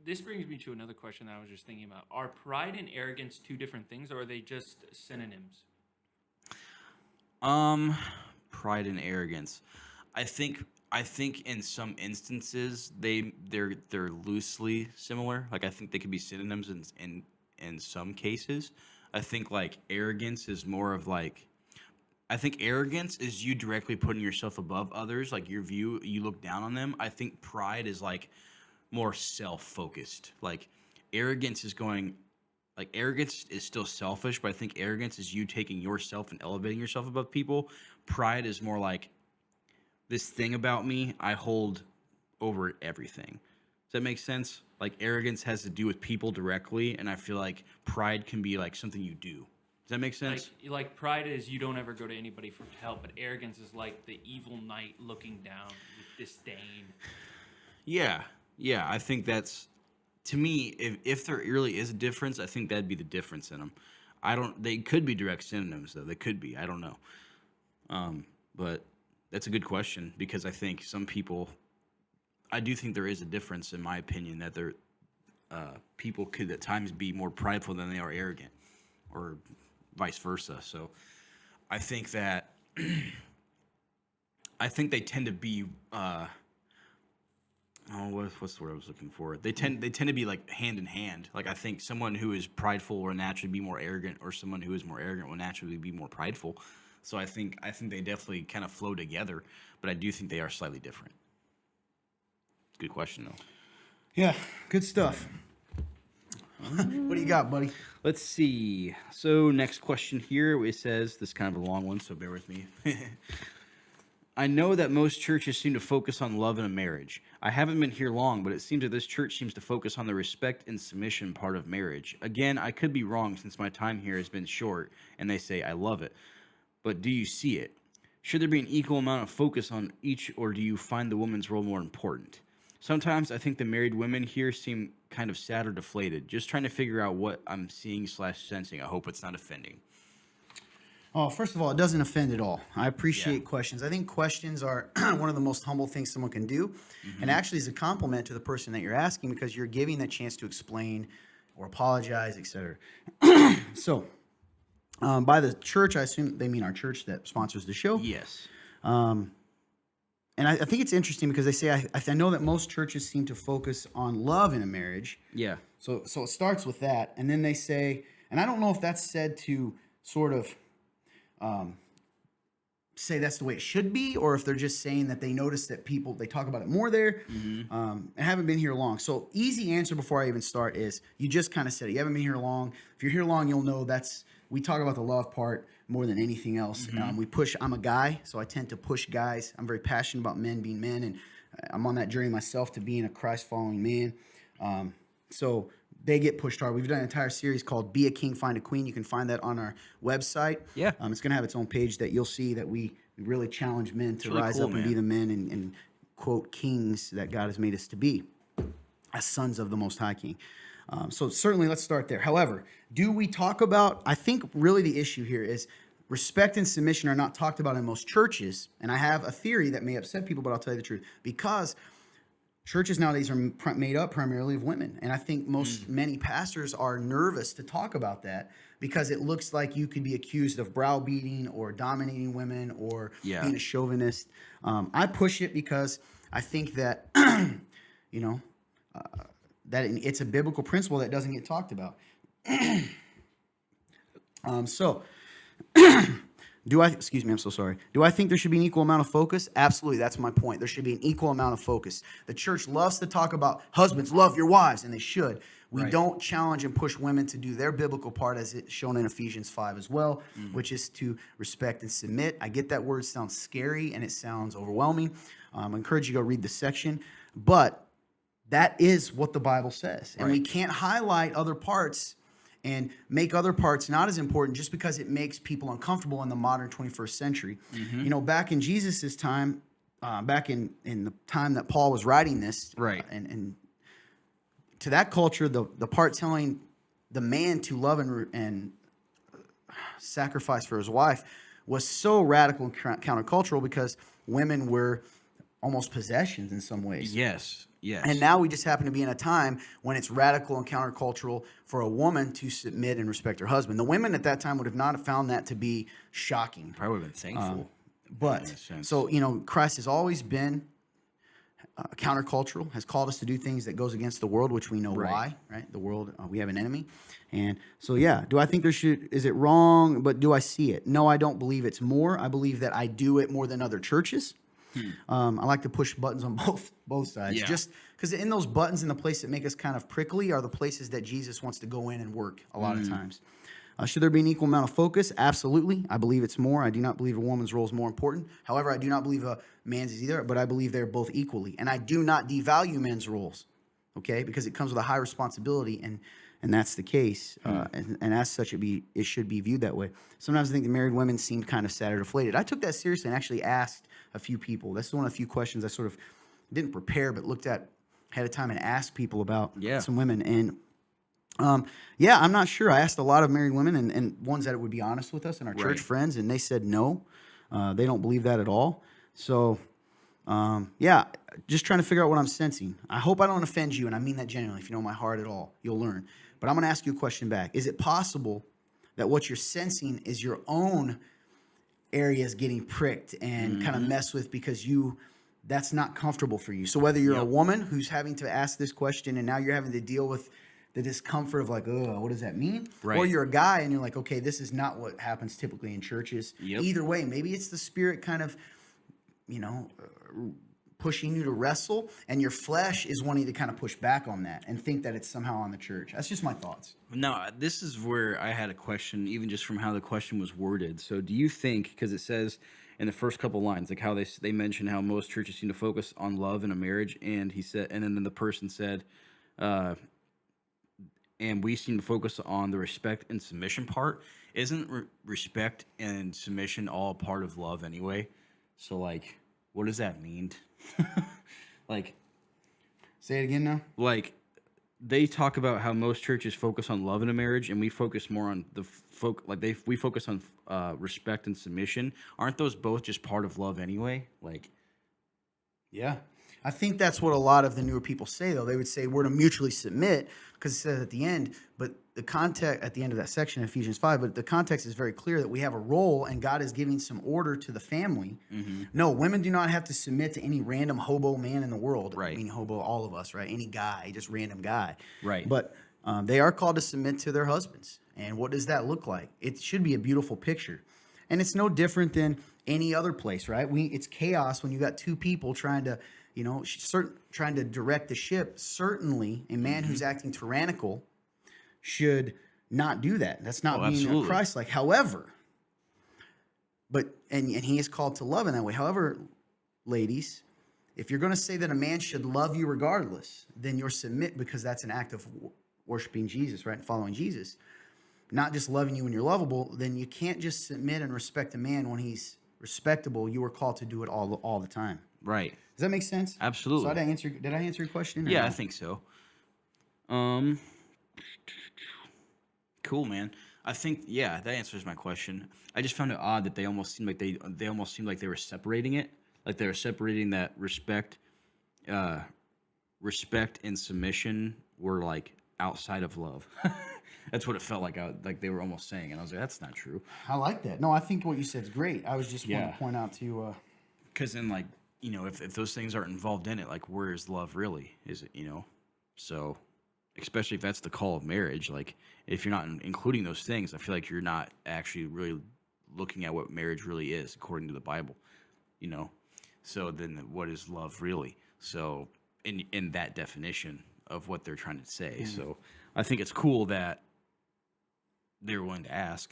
Speaker 3: This brings me to another question that I was just thinking about. Are pride and arrogance two different things, or are they just synonyms?
Speaker 2: Pride and arrogance. I think in some instances they're loosely similar. Like I think they could be synonyms in some cases. I think like arrogance is more of like, I think arrogance is you directly putting yourself above others, like you look down on them. I think pride is like more self-focused. Like arrogance is still selfish, but I think arrogance is you taking yourself and elevating yourself above people. Pride is more like, this thing about me I hold over everything. Does that make sense? Like arrogance has to do with people directly, and I feel like pride can be like something you do. Does that make sense?
Speaker 3: Like pride is you don't ever go to anybody for help, but arrogance is like the evil knight looking down with disdain.
Speaker 2: Yeah, I think that's, to me, if there really is a difference, I think that'd be the difference in them. They could be direct synonyms though. They could be. I don't know. But that's a good question, because I think some people, I do think there is a difference in my opinion that people could at times be more prideful than they are arrogant, or vice versa. So I think that they tend to be what's the word I was looking for? They tend to be like hand in hand. Like I think someone who is prideful will naturally be more arrogant, or someone who is more arrogant will naturally be more prideful. So I think they definitely kind of flow together, but I do think they are slightly different. Good question though.
Speaker 1: Yeah, good stuff. What do you got, buddy?
Speaker 2: Let's see. So next question here, it says, this is kind of a long one, so bear with me. I know that most churches seem to focus on love in a marriage. I haven't been here long, but it seems that this church seems to focus on the respect and submission part of marriage. Again, I could be wrong since my time here has been short, and they say I love it. But do you see it? Should there be an equal amount of focus on each, or do you find the woman's role more important? Sometimes I think the married women here seem kind of sad or deflated. Just trying to figure out what I'm seeing / sensing. I hope it's not offending.
Speaker 1: Oh, first of all, it doesn't offend at all. I appreciate questions. I think questions are one of the most humble things someone can do. And actually is a compliment to the person that you're asking because you're giving the chance to explain or apologize, etc. So, by the church, I assume they mean our church that sponsors the show.
Speaker 2: Yes.
Speaker 1: And I think it's interesting because they say, I know that most churches seem to focus on love in a marriage.
Speaker 2: Yeah.
Speaker 1: So it starts with that. And then they say, and I don't know if that's said to sort of say that's the way it should be, or if they're just saying that they notice that people, they talk about it more there. I haven't been here long. So easy answer before I even start is, you just kind of said it. You haven't been here long. If you're here long, you'll know we talk about the love part more than anything else. I'm a guy, so I tend to push guys. I'm very passionate about men being men, and I'm on that journey myself to being a Christ-following man. So they get pushed hard. We've done an entire series called Be a King, Find a Queen. You can find that on our website.
Speaker 2: Yeah.
Speaker 1: It's going to have its own page that you'll see that we really challenge men to
Speaker 2: really
Speaker 1: rise
Speaker 2: cool,
Speaker 1: up and be the men and, quote, kings that God has made us to be as sons of the Most High King. So certainly let's start there. However, do we talk about, I think really the issue here is respect and submission are not talked about in most churches. And I have a theory that may upset people, but I'll tell you the truth. Because churches nowadays are made up primarily of women. And I think many pastors are nervous to talk about that because it looks like you could be accused of browbeating or dominating women or being a chauvinist. I push it because I think that, that it's a biblical principle that doesn't get talked about. Excuse me, I'm so sorry. Do I think there should be an equal amount of focus? Absolutely, that's my point. There should be an equal amount of focus. The church loves to talk about husbands, love your wives, and they should. We don't challenge and push women to do their biblical part as it's shown in Ephesians 5 as well, which is to respect and submit. I get that word sounds scary and it sounds overwhelming. I encourage you to go read the section, but that is what the Bible says. And we can't highlight other parts and make other parts not as important just because it makes people uncomfortable in the modern 21st century. Back in Jesus's time, back in the time that Paul was writing this, and to that culture, the part telling the man to love and sacrifice for his wife was so radical and countercultural because women were almost possessions in some ways.
Speaker 2: Yes.
Speaker 1: And now we just happen to be in a time when it's radical and countercultural for a woman to submit and respect her husband. The women at that time would have not found that to be shocking.
Speaker 2: Probably would have been thankful.
Speaker 1: But so, Christ has always been countercultural, has called us to do things that goes against the world, which we know why, right? The world, we have an enemy. And so, do I think is it wrong, but do I see it? No, I don't believe it's more. I believe that I do it more than other churches. I like to push buttons on both sides, just because in those buttons and the place that make us kind of prickly are the places that Jesus wants to go in and work a lot of times. Should there be an equal amount of focus? Absolutely. I believe it's more. I do not believe a woman's role is more important. However, I do not believe a man's is either, but I believe they're both equally. And I do not devalue men's roles, okay, because it comes with a high responsibility, and that's the case. And as such, it should be viewed that way. Sometimes I think the married women seemed kind of sad or deflated. I took that seriously and actually asked a few people. That's one of the few questions I sort of didn't prepare, but looked at ahead of time and asked people about some women. And I'm not sure. I asked a lot of married women and ones that would be honest with us and our church friends, and they said no. They don't believe that at all. So, just trying to figure out what I'm sensing. I hope I don't offend you, and I mean that genuinely. If you know my heart at all, you'll learn. But I'm going to ask you a question back. Is it possible that what you're sensing is your own areas getting pricked and kind of messed with because that's not comfortable for you? So whether you're a woman who's having to ask this question and now you're having to deal with the discomfort of like, oh, what does that mean? Or you're a guy and you're like, okay, this is not what happens typically in churches. Either way, maybe it's the spirit kind of, pushing you to wrestle, and your flesh is wanting to kind of push back on that and think that it's somehow on the church. That's just my thoughts.
Speaker 2: Now, this is where I had a question, even just from how the question was worded. So, do you think, because it says in the first couple lines, like how they mention how most churches seem to focus on love in a marriage, and he said, and then the person said, and we seem to focus on the respect and submission part. Isn't respect and submission all part of love anyway? So, like, what does that mean? Like,
Speaker 1: say it again now.
Speaker 2: Like, they talk about how most churches focus on love in a marriage, and we focus more on the we focus on respect and submission. Aren't those both just part of love anyway? Like,
Speaker 1: yeah. I think that's what a lot of the newer people say, though. They would say we're to mutually submit because it says at the end, but the context at the end of that section, Ephesians 5, but the context is very clear that we have a role and God is giving some order to the family. Mm-hmm. No, women do not have to submit to any random hobo man in the world.
Speaker 2: Right.
Speaker 1: I mean, hobo, all of us, right? Any guy, just random guy.
Speaker 2: Right.
Speaker 1: But they are called to submit to their husbands. And what does that look like? It should be a beautiful picture. And it's no different than any other place, right? It's chaos when you got two people trying to, trying to direct the ship. Certainly, a man who's acting tyrannical should not do that. That's not being Christ-like. However, and he is called to love in that way. However, ladies, if you're going to say that a man should love you regardless, then you're submit because that's an act of worshiping Jesus, right? And following Jesus. Not just loving you when you're lovable, then you can't just submit and respect a man when he's respectable. You are called to do it all the time.
Speaker 2: Right.
Speaker 1: Does that make sense?
Speaker 2: Absolutely.
Speaker 1: So did I answer your question?
Speaker 2: Yeah, I think so. Cool, man. I think that answers my question. I just found it odd that they almost seemed like they were separating it, like they were separating that respect and submission were like outside of love. That's what it felt like. Like they were almost saying, and I was like, that's not true.
Speaker 1: I like that. No, I think what you said is great. I was just wanting to point out to you.
Speaker 2: Because then, like, if those things aren't involved in it, like, where is love really? Is it, So, especially if that's the call of marriage, like, if you're not including those things, I feel like you're not actually really looking at what marriage really is according to the Bible, So then what is love really? So, in that definition of what they're trying to say. So, I think it's cool that they're willing to ask.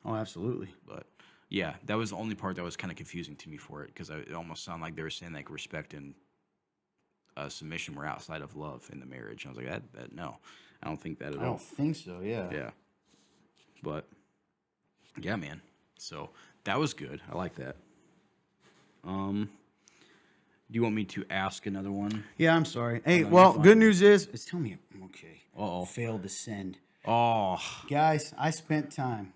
Speaker 1: Oh, absolutely.
Speaker 2: But yeah, that was the only part that was kind of confusing to me for it, because it almost sounded like they were saying like respect and submission were outside of love in the marriage. And I was like, that no, I don't think that at all.
Speaker 1: I don't think so. Yeah.
Speaker 2: Yeah. But yeah, man. So that was good. I like that. Do you want me to ask another one?
Speaker 1: Yeah, I'm sorry. Hey,
Speaker 2: no,
Speaker 1: well, good news is tell me. Okay.
Speaker 2: Uh-oh.
Speaker 1: Failed to send.
Speaker 2: Oh.
Speaker 1: Guys, I spent time.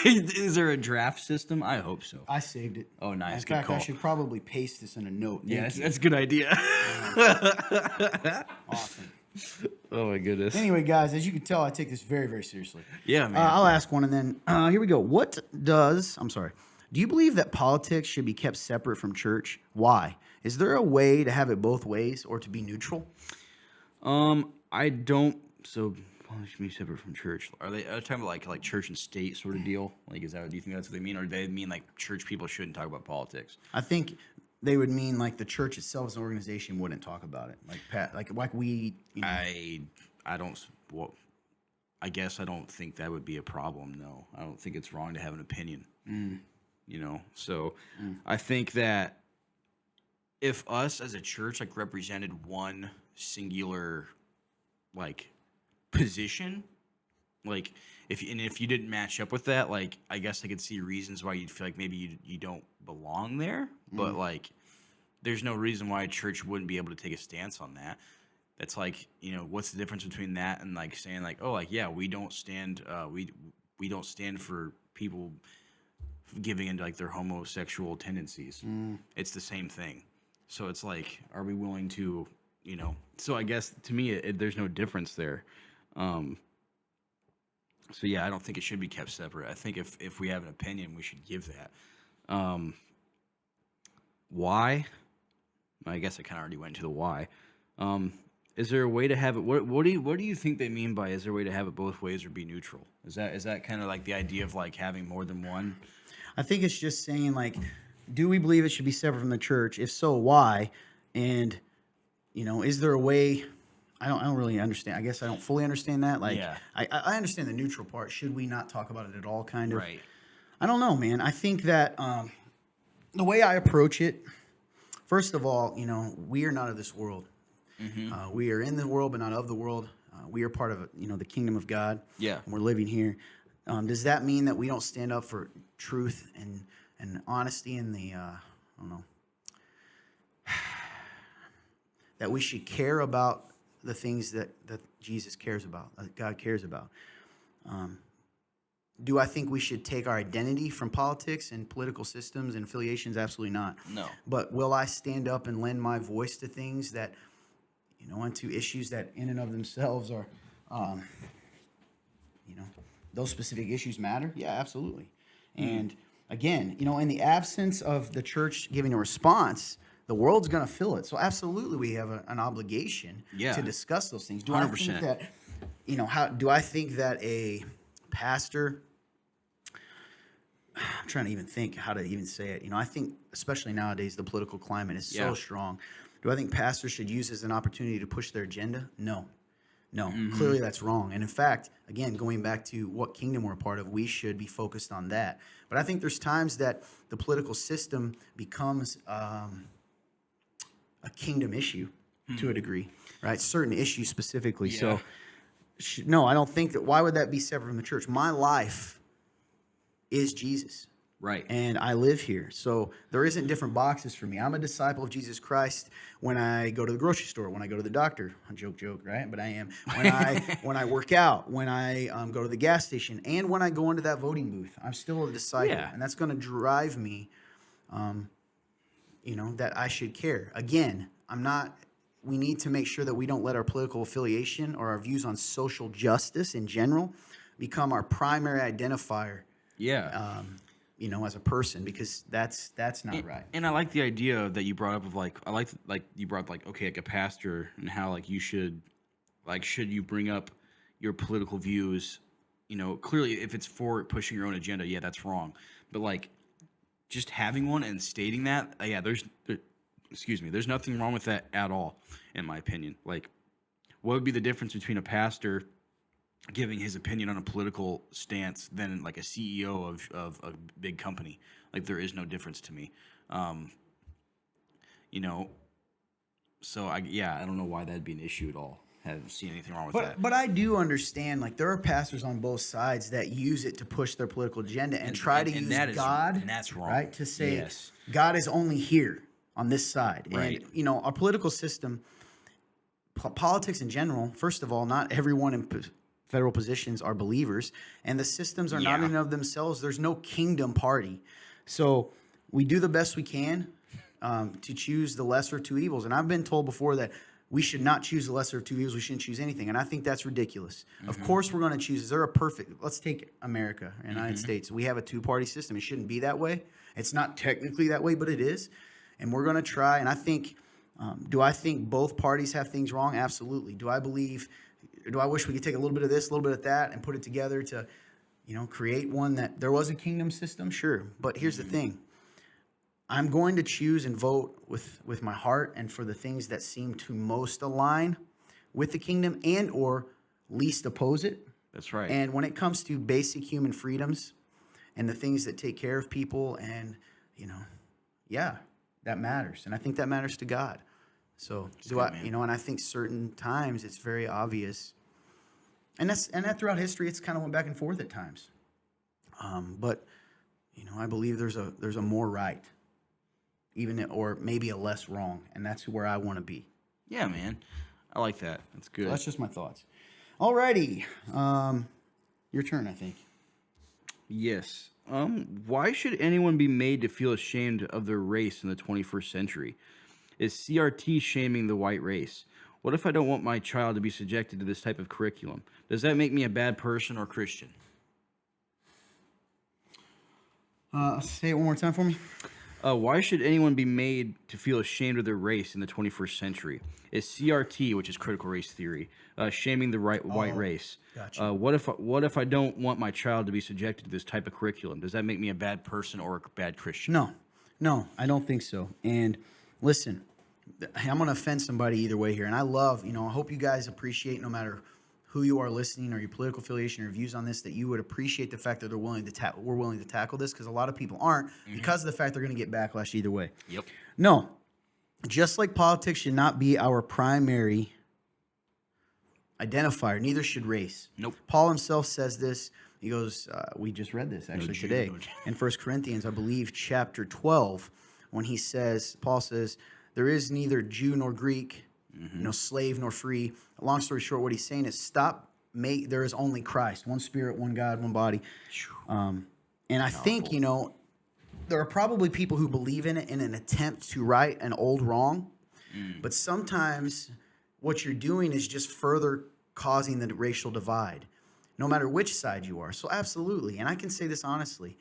Speaker 2: Is there a draft system? I hope so.
Speaker 1: I saved it.
Speaker 2: Oh, nice.
Speaker 1: In fact, I should probably paste this in a note.
Speaker 2: Yeah, that's a good idea.
Speaker 1: Awesome.
Speaker 2: Oh, my goodness.
Speaker 1: Anyway, guys, as you can tell, I take this very, very seriously.
Speaker 2: Yeah, man.
Speaker 1: I'll ask one, and then here we go. Do you believe that politics should be kept separate from church? Why? Is there a way to have it both ways or to be neutral?
Speaker 2: I don't. So politics should be separate from church. Are they talking about like church and state sort of deal? Like, do you think that's what they mean, or do they mean like church people shouldn't talk about politics?
Speaker 1: I think they would mean like the church itself as an organization wouldn't talk about it. Like we.
Speaker 2: I don't. Well, I guess I don't think that would be a problem. No, I don't think it's wrong to have an opinion. So I think that if us as a church like represented one singular like position, like if you didn't match up with that, like I guess I could see reasons why you'd feel like maybe you don't belong there, but like there's no reason why a church wouldn't be able to take a stance on that. That's like, what's the difference between that and like saying like, oh, like, yeah, we don't stand we don't stand for people giving into like their homosexual tendencies. It's the same thing. So it's like, are we willing to, so I guess to me, there's no difference there. So yeah, I don't think it should be kept separate. I think if we have an opinion, we should give that. Why? I guess I kind of already went to the why. Is there a way to have it? What do you think they mean by is there a way to have it both ways or be neutral? Is that kind of like the idea of like having more than one?
Speaker 1: I think it's just saying like, do we believe it should be separate from the church? If so, why? And, is there a way? I don't really understand. I guess I don't fully understand that. Like,
Speaker 2: Yeah.
Speaker 1: I understand the neutral part. Should we not talk about it at all? Kind of.
Speaker 2: Right.
Speaker 1: I don't know, man. I think that the way I approach it, first of all, we are not of this world. We are in the world, but not of the world. We are part of, the kingdom of God.
Speaker 2: Yeah.
Speaker 1: And we're living here. Does that mean that we don't stand up for truth and honesty and the, I don't know, that we should care about the things that Jesus cares about, that God cares about? Do I think we should take our identity from politics and political systems and affiliations? Absolutely not.
Speaker 2: No.
Speaker 1: But will I stand up and lend my voice to things that, and to issues that in and of themselves are, those specific issues matter? Yeah, absolutely. And again, in the absence of the church giving a response, the world's going to fill it. So absolutely, we have an obligation to discuss those things. Do I think
Speaker 2: 100%.
Speaker 1: that, how do I think that a pastor, I'm trying to even think how to even say it. I think, especially nowadays, the political climate is so strong. Do I think pastors should use it as an opportunity to push their agenda? No. Clearly that's wrong. And in fact, again, going back to what kingdom we're a part of, we should be focused on that. But I think there's times that the political system becomes a kingdom issue to a degree, right? Certain issues specifically.
Speaker 2: Yeah.
Speaker 1: So, no, I don't think that. Why would that be separate from the church? My life is Jesus.
Speaker 2: Right.
Speaker 1: And I live here. So there isn't different boxes for me. I'm a disciple of Jesus Christ when I go to the grocery store, when I go to the doctor. Joke, right? But I am. When I work out, when I go to the gas station, and when I go into that voting booth. I'm still a disciple.
Speaker 2: Yeah.
Speaker 1: And that's going to drive me, that I should care. Again, we need to make sure that we don't let our political affiliation or our views on social justice in general become our primary identifier.
Speaker 2: Yeah.
Speaker 1: As a person, because that's not right.
Speaker 2: And I like the idea that you brought up of you brought up okay, like a pastor, and how you should you bring up your political views, clearly if it's for pushing your own agenda, yeah, that's wrong. But just having one and stating that, there's nothing wrong with that at all, in my opinion. What would be the difference between a pastor giving his opinion on a political stance than a CEO of a big company? There is no difference to me. So I don't know why that'd be an issue at all. I haven't seen anything wrong with that.
Speaker 1: But I do understand, there are pastors on both sides that use it to push their political agenda and try to use God,
Speaker 2: and that's wrong.
Speaker 1: Right? To say
Speaker 2: Yes.
Speaker 1: God is only here on this side.
Speaker 2: Right.
Speaker 1: And, our political system, politics in general, first of all, not everyone in federal positions are believers, and the systems are not in and of themselves. There's no kingdom party. So we do the best we can to choose the lesser of two evils. And I've been told before that we should not choose the lesser of two evils. We shouldn't choose anything. And I think that's ridiculous. Of course we're going to choose. Is there a perfect, let's take America, United States. We have a two-party system. It shouldn't be that way. It's not technically that way, but it is. And we're going to try. And I think, do I think both parties have things wrong? Absolutely. Do I wish we could take a little bit of this, a little bit of that, and put it together to, create one that there was a kingdom system? Sure. But here's the thing. I'm going to choose and vote with my heart and for the things that seem to most align with the kingdom and or least oppose it.
Speaker 2: That's right.
Speaker 1: And when it comes to basic human freedoms and the things that take care of people and, that matters. And I think that matters to God. So and I think certain times it's very obvious, and that throughout history it's kind of went back and forth at times. But I believe there's a more right, or maybe a less wrong, and that's where I want to be.
Speaker 2: Yeah, man, I like that. That's good.
Speaker 1: So that's just my thoughts. Alrighty, your turn, I think.
Speaker 2: Yes. Why should anyone be made to feel ashamed of their race in the 21st century? Is CRT shaming the white race? What if I don't want my child to be subjected to this type of curriculum? Does that make me a bad person or Christian?
Speaker 1: Say it one more time for me.
Speaker 2: Why should anyone be made to feel ashamed of their race in the 21st century? Is CRT, which is critical race theory, shaming the white race?
Speaker 1: Gotcha.
Speaker 2: What if I don't want my child to be subjected to this type of curriculum? Does that make me a bad person or a bad Christian?
Speaker 1: No, I don't think so. And listen, I'm going to offend somebody either way here. And I love, I hope you guys appreciate, no matter who you are listening or your political affiliation or views on this, that you would appreciate the fact that we're willing to tackle this, because a lot of people aren't, because of the fact they're going to get backlash either way.
Speaker 2: Yep.
Speaker 1: No, just like politics should not be our primary identifier, neither should race.
Speaker 2: Nope.
Speaker 1: Paul himself says this. He goes, we just read this actually
Speaker 2: Jew,
Speaker 1: today
Speaker 2: no Jew.
Speaker 1: in 1 Corinthians, I believe, chapter 12, when Paul says, there is neither Jew nor Greek, slave nor free. Long story short, what he's saying is there is only Christ, one spirit, one God, one body. And I think, there are probably people who believe in it in an attempt to right an old wrong. But sometimes what you're doing is just further causing the racial divide, no matter which side you are. So absolutely, and I can say this honestly,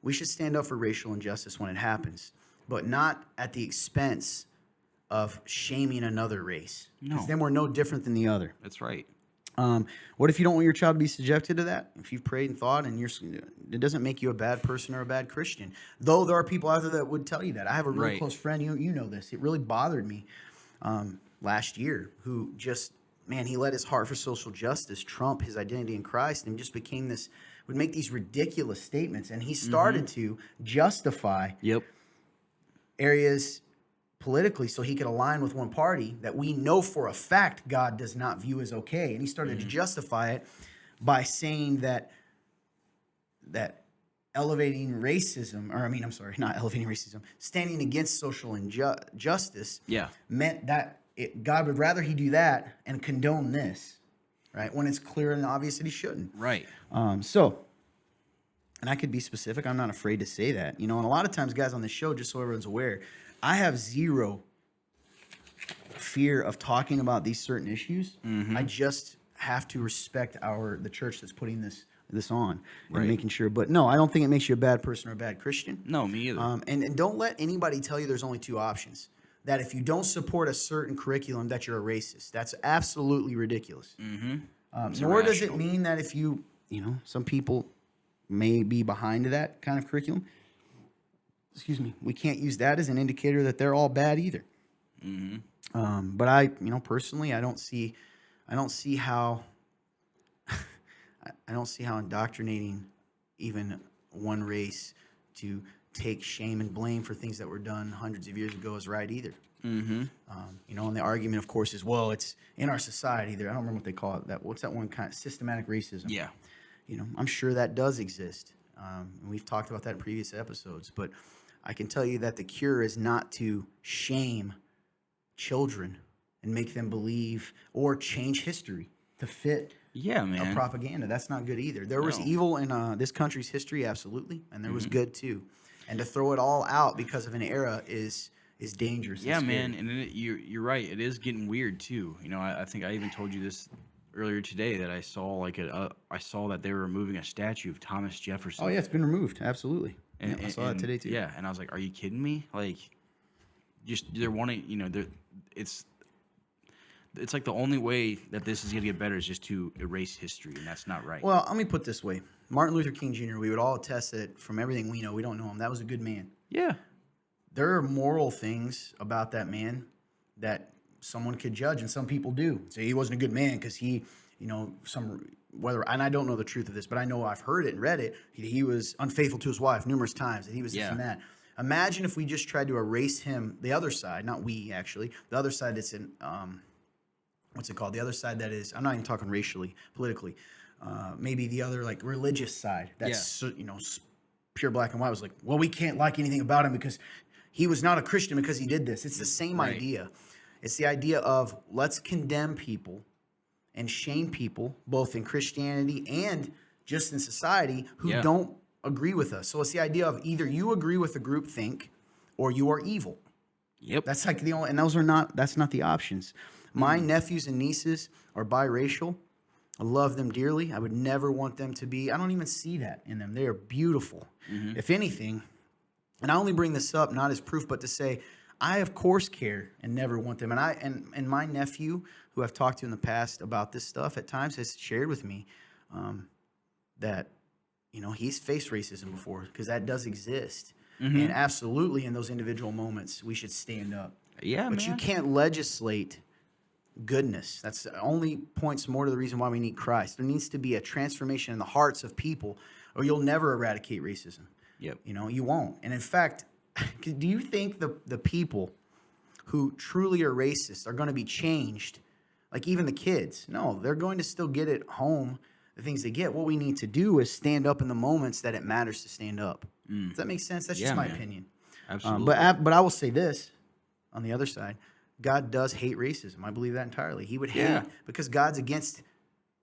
Speaker 1: we should stand up for racial injustice when it happens, but not at the expense of shaming another race.
Speaker 2: No.
Speaker 1: Because then we're no different than the other.
Speaker 2: That's right.
Speaker 1: What if you don't want your child to be subjected to that? If you've prayed and thought, and it doesn't make you a bad person or a bad Christian. Though there are people out there that would tell you that. I have a really
Speaker 2: Right.
Speaker 1: close friend, you know this. It really bothered me last year, who just, he let his heart for social justice trump his identity in Christ, and just became would make these ridiculous statements. And he started to justify
Speaker 2: Yep.
Speaker 1: areas politically so he could align with one party that we know for a fact God does not view as okay. And he started to justify it by saying that elevating racism, not elevating racism, standing against social injustice
Speaker 2: Yeah.
Speaker 1: meant that God would rather he do that and condone this, right? When it's clear and obvious that he shouldn't.
Speaker 2: Right.
Speaker 1: And I could be specific. I'm not afraid to say that. And a lot of times, guys, on this show, just so everyone's aware, I have zero fear of talking about these certain issues. I just have to respect the church that's putting this on and
Speaker 2: Right.
Speaker 1: making sure. But no, I don't think it makes you a bad person or a bad Christian.
Speaker 2: No, me either.
Speaker 1: And don't let anybody tell you there's only two options. That if you don't support a certain curriculum, that you're a racist. That's absolutely ridiculous. Nor does it
Speaker 2: irrational.
Speaker 1: mean that if some people may be behind that kind of curriculum. Excuse me. We can't use that as an indicator that they're all bad either. But I personally, I don't see how indoctrinating even one race to take shame and blame for things that were done hundreds of years ago is right either. And the argument, of course, is, well, it's in our society. There, I don't remember what they call it. What's that one kind of systematic racism?
Speaker 2: Yeah.
Speaker 1: I'm sure that does exist. And we've talked about that in previous episodes. But I can tell you that the cure is not to shame children and make them believe or change history to fit
Speaker 2: Yeah, man.
Speaker 1: propaganda. That's not good either. There was
Speaker 2: No.
Speaker 1: evil in this country's history, absolutely, and there was good too. And to throw it all out because of an era is dangerous. and
Speaker 2: Yeah,
Speaker 1: scary.
Speaker 2: man, and you're right. It is getting weird too. I think I even told you this earlier today that I saw I saw that they were removing a statue of Thomas Jefferson.
Speaker 1: Oh yeah, it's been removed. Absolutely.
Speaker 2: And,
Speaker 1: I saw that today too.
Speaker 2: Yeah, and I was like, "Are you kidding me?" Like, just they're wanting, it's like the only way that this is gonna get better is just to erase history, and that's not right.
Speaker 1: Well, let me put it this way: Martin Luther King Jr. We would all attest that from everything we know, we don't know him. That was a good man.
Speaker 2: Yeah,
Speaker 1: There are moral things about that man that someone could judge, and some people do. Say he wasn't a good man because he, and I don't know the truth of this, but I know I've heard it and read it. He was unfaithful to his wife numerous times, and he was this and that. Imagine if we just tried to erase him, the other side, not we actually, the other side that's in, what's it called? The other side that is, I'm not even talking racially, politically, maybe the other like religious side that's, pure black and white was like, well, we can't like anything about him because he was not a Christian because he did this. It's the same idea. It's the idea of let's condemn people and shame people, both in Christianity and just in society, who don't agree with us. So it's the idea of either you agree with the group think or you are evil.
Speaker 2: Yep.
Speaker 1: That's like the only, and that's not the options. My nephews and nieces are biracial. I love them dearly. I would never want them to be, I don't even see that in them. They are beautiful. If anything, and I only bring this up not as proof, but to say, I of course care and never want them. And my nephew, who I've talked to in the past about this stuff at times, has shared with me that, he's faced racism before because that does exist. And absolutely in those individual moments, we should stand up.
Speaker 2: Yeah,
Speaker 1: But you
Speaker 2: man.
Speaker 1: can't legislate goodness. That's only points more to the reason why we need Christ. There needs to be a transformation in the hearts of people, or you'll never eradicate racism.
Speaker 2: Yep.
Speaker 1: You know, you won't. And in fact, do you think the people who truly are racist are going to be changed? Like even the kids? No, they're going to still get at home the things they get. What we need to do is stand up in the moments that it matters to stand up. Does that make sense? That's
Speaker 2: Yeah,
Speaker 1: just my
Speaker 2: man.
Speaker 1: opinion.
Speaker 2: Absolutely.
Speaker 1: But I will say this on the other side. God does hate racism. I believe that entirely. He would hate because God's against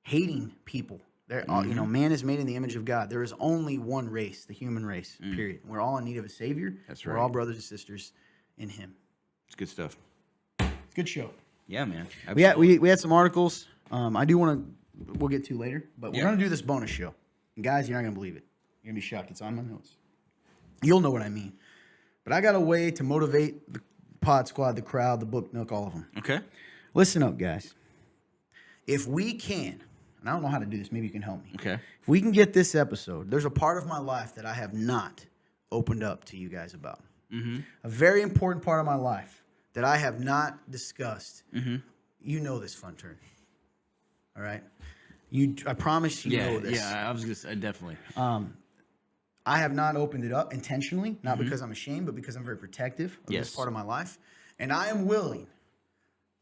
Speaker 1: hating people. There, you know, man is made in the image of God. There is only one race, the human race. Period. We're all in need of a savior.
Speaker 2: That's
Speaker 1: We're
Speaker 2: right.
Speaker 1: all brothers and sisters in Him.
Speaker 2: It's good stuff.
Speaker 1: Good show.
Speaker 2: Yeah, man.
Speaker 1: We had some articles. I do want to. We'll get to later, but we're gonna do this bonus show. And guys, you're not gonna believe it. You're gonna be shocked. It's on my notes. You'll know what I mean. But I got a way to motivate the Pod Squad, the crowd, the Book Nook, all of them.
Speaker 2: Okay.
Speaker 1: Listen up, guys. If we can, and I don't know how to do this, maybe you can help me.
Speaker 2: Okay.
Speaker 1: If we can get this episode, there's a part of my life that I have not opened up to you guys about. A very important part of my life that I have not discussed. You know this, Fun Turn. All right? I promise you know this.
Speaker 2: Yeah, I was just definitely.
Speaker 1: I have not opened it up intentionally, not because I'm ashamed, but because I'm very protective of this part of my life. And I am willing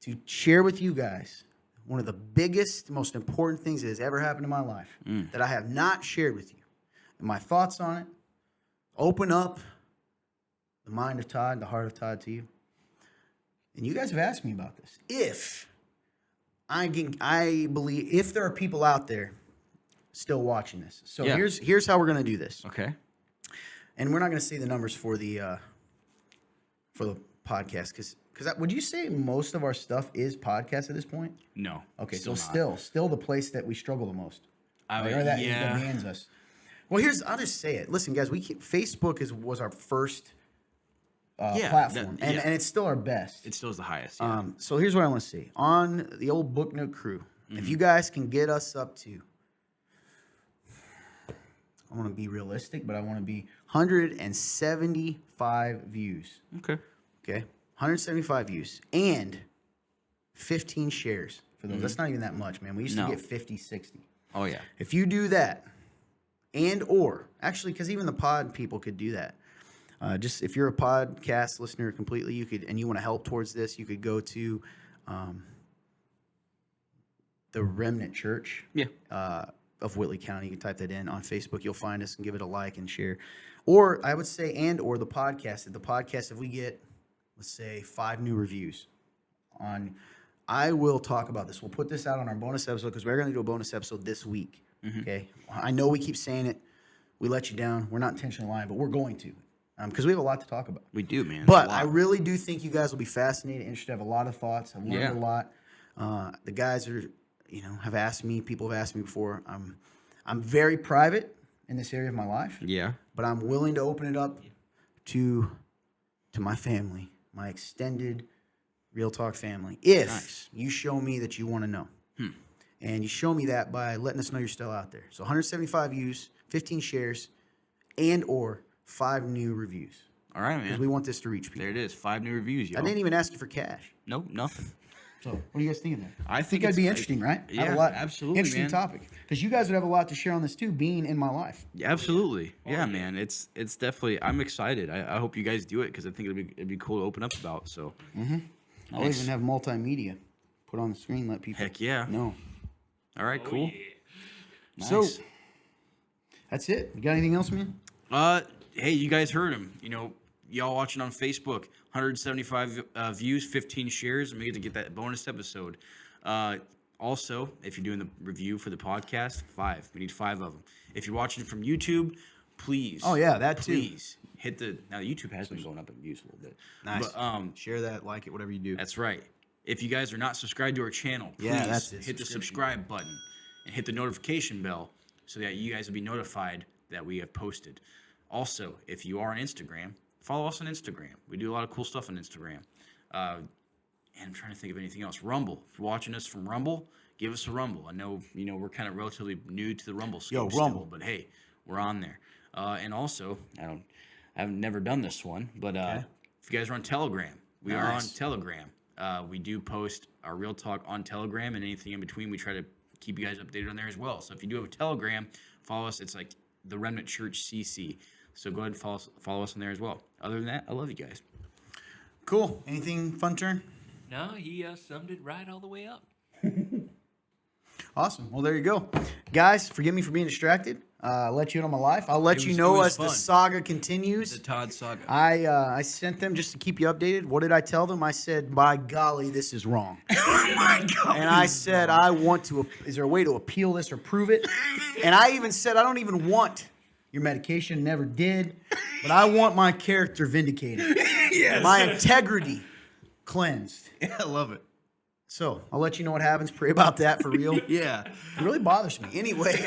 Speaker 1: to share with you guys one of the biggest, most important things that has ever happened in my life that I have not shared with you. And my thoughts on it, open up the mind of Todd, the heart of Todd to you. And you guys have asked me about this. If I believe, if there are people out there still watching this. So here's how we're going to do this.
Speaker 2: Okay.
Speaker 1: And we're not going to say the numbers for the podcast because would you say most of our stuff is podcast at this point?
Speaker 2: No.
Speaker 1: Okay,
Speaker 2: still
Speaker 1: so
Speaker 2: not.
Speaker 1: still the place that we struggle the most.
Speaker 2: I
Speaker 1: Or
Speaker 2: mean,
Speaker 1: that
Speaker 2: yeah.
Speaker 1: demands us. Well, I'll just say it. Listen, guys, Facebook was our first platform, and it's still our best.
Speaker 2: It still is the highest. Yeah.
Speaker 1: So here's what I want to say on the old Book Nook crew. If you guys can get us up to, I want to be realistic, but I want to be 175 views.
Speaker 2: Okay.
Speaker 1: Okay, 175 views and 15 shares for those. That's not even that much, man. We used to get 50, 60.
Speaker 2: Oh yeah.
Speaker 1: If you do that, actually, because even the pod people could do that. Just if you're a podcast listener completely, you could, and you want to help towards this, you could go to the Remnant Church of Whitley County. You can type that in on Facebook. You'll find us and give it a like and share. Or I would say, or the podcast. If we get, let's say, 5 new reviews I will talk about this. We'll put this out on our bonus episode because we're going to do a bonus episode this week. Okay. I know we keep saying it. We let you down. We're not intentionally lying, but we're going to. Because we have a lot to talk about.
Speaker 2: We do, man.
Speaker 1: But I really do think you guys will be fascinated, interested, have a lot of thoughts. I've learned a lot. The guys have asked me, people have asked me before. I'm very private in this area of my life.
Speaker 2: Yeah.
Speaker 1: But I'm willing to open it up to my family, my extended Real Talk family. If you show me that you want to know. And you show me that by letting us know you're still out there. So 175 views, 15 shares, and or 5 new reviews.
Speaker 2: All right, man.
Speaker 1: Because we want this to reach people.
Speaker 2: There it is. 5 new reviews, yo.
Speaker 1: I didn't even ask you for cash.
Speaker 2: Nope, nothing.
Speaker 1: So what do you guys think of that?
Speaker 2: I think
Speaker 1: that'd
Speaker 2: it's
Speaker 1: be interesting, right?
Speaker 2: Yeah,
Speaker 1: Have a lot,
Speaker 2: absolutely,
Speaker 1: interesting
Speaker 2: man.
Speaker 1: topic. Because you guys would have a lot to share on this too, being in my life.
Speaker 2: Yeah, absolutely. Yeah, man. It's definitely. I'm excited. I hope you guys do it because I think it'd be cool to open up about. So.
Speaker 1: I'll even have multimedia put on the screen, let people
Speaker 2: Heck yeah.
Speaker 1: know.
Speaker 2: All right. Cool.
Speaker 3: Yeah.
Speaker 2: Nice.
Speaker 1: So that's it. You got anything else, man?
Speaker 2: Hey, you guys heard him. Y'all watching on Facebook, 175 views, 15 shares, and we get that bonus episode. Also, if you're doing the review for the podcast, 5. We need 5 of them. If you're watching from YouTube, please.
Speaker 1: Oh, yeah, that too.
Speaker 2: Please hit the. Now, YouTube has been going up in views a little bit.
Speaker 1: Nice.
Speaker 2: But,
Speaker 1: share that, like it, whatever you do.
Speaker 2: that's right. If you guys are not subscribed to our channel, please
Speaker 1: that's it,
Speaker 2: hit the
Speaker 1: subscription.
Speaker 2: subscribe button and hit the notification bell so that you guys will be notified that we have posted. Also, if you are on Instagram, follow us on Instagram. We do a lot of cool stuff on Instagram. And I'm trying to think of anything else. Rumble. If you're watching us from Rumble, give us a Rumble. I know, we're kind of relatively new to the Rumble scheme
Speaker 1: Rumble.
Speaker 2: still, but hey, we're on there. And also, I've never done this one, but if you guys are on Telegram, We are on
Speaker 1: Nice.
Speaker 2: Telegram. We do post our Real Talk on Telegram, and anything in between, we try to keep you guys updated on there as well. So if you do have a Telegram, follow us. It's like the Remnant Church CC. So go ahead and follow us on there as well. Other than that, I love you guys.
Speaker 1: Cool. Anything fun, Turn?
Speaker 3: No, he summed it right all the way up.
Speaker 1: Awesome. Well, there you go. Guys, forgive me for being distracted. I'll let you in on my life. I'll let you
Speaker 2: it
Speaker 1: know
Speaker 2: was
Speaker 1: as the
Speaker 2: fun.
Speaker 1: saga continues.
Speaker 2: The Todd Saga.
Speaker 1: I sent them just to keep you updated. What did I tell them? I said, by golly, this is wrong. And I said, I want to, is there a way to appeal this or prove it? And I even said, I don't even want your medication, never did, but I want my character vindicated.
Speaker 2: Yes.
Speaker 1: My integrity cleansed.
Speaker 2: Yeah, I love it.
Speaker 1: So I'll let you know what happens. Pray about that for real.
Speaker 2: Yeah.
Speaker 1: It really bothers me. Anyway,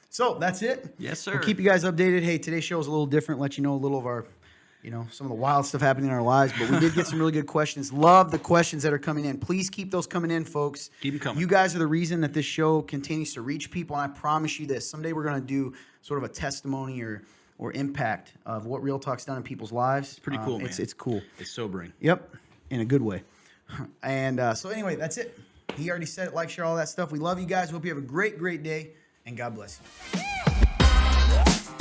Speaker 1: so that's it.
Speaker 2: Yes, sir.
Speaker 1: We'll keep you guys updated. Hey, today's show is a little different. Let you know a little of our, some of the wild stuff happening in our lives. But we did get some really good questions. Love the questions that are coming in. Please keep those coming in, folks.
Speaker 2: Keep 'em coming.
Speaker 1: You guys are the reason that this show continues to reach people. And I promise you this. Someday we're going to do sort of a testimony or impact of what Real Talk's done in people's lives.
Speaker 2: Pretty cool, man.
Speaker 1: It's cool.
Speaker 2: It's sobering.
Speaker 1: Yep, in a good way. And so anyway, that's it. He already said it. Like, share, all that stuff. We love you guys. Hope you have a great, great day. And God bless you.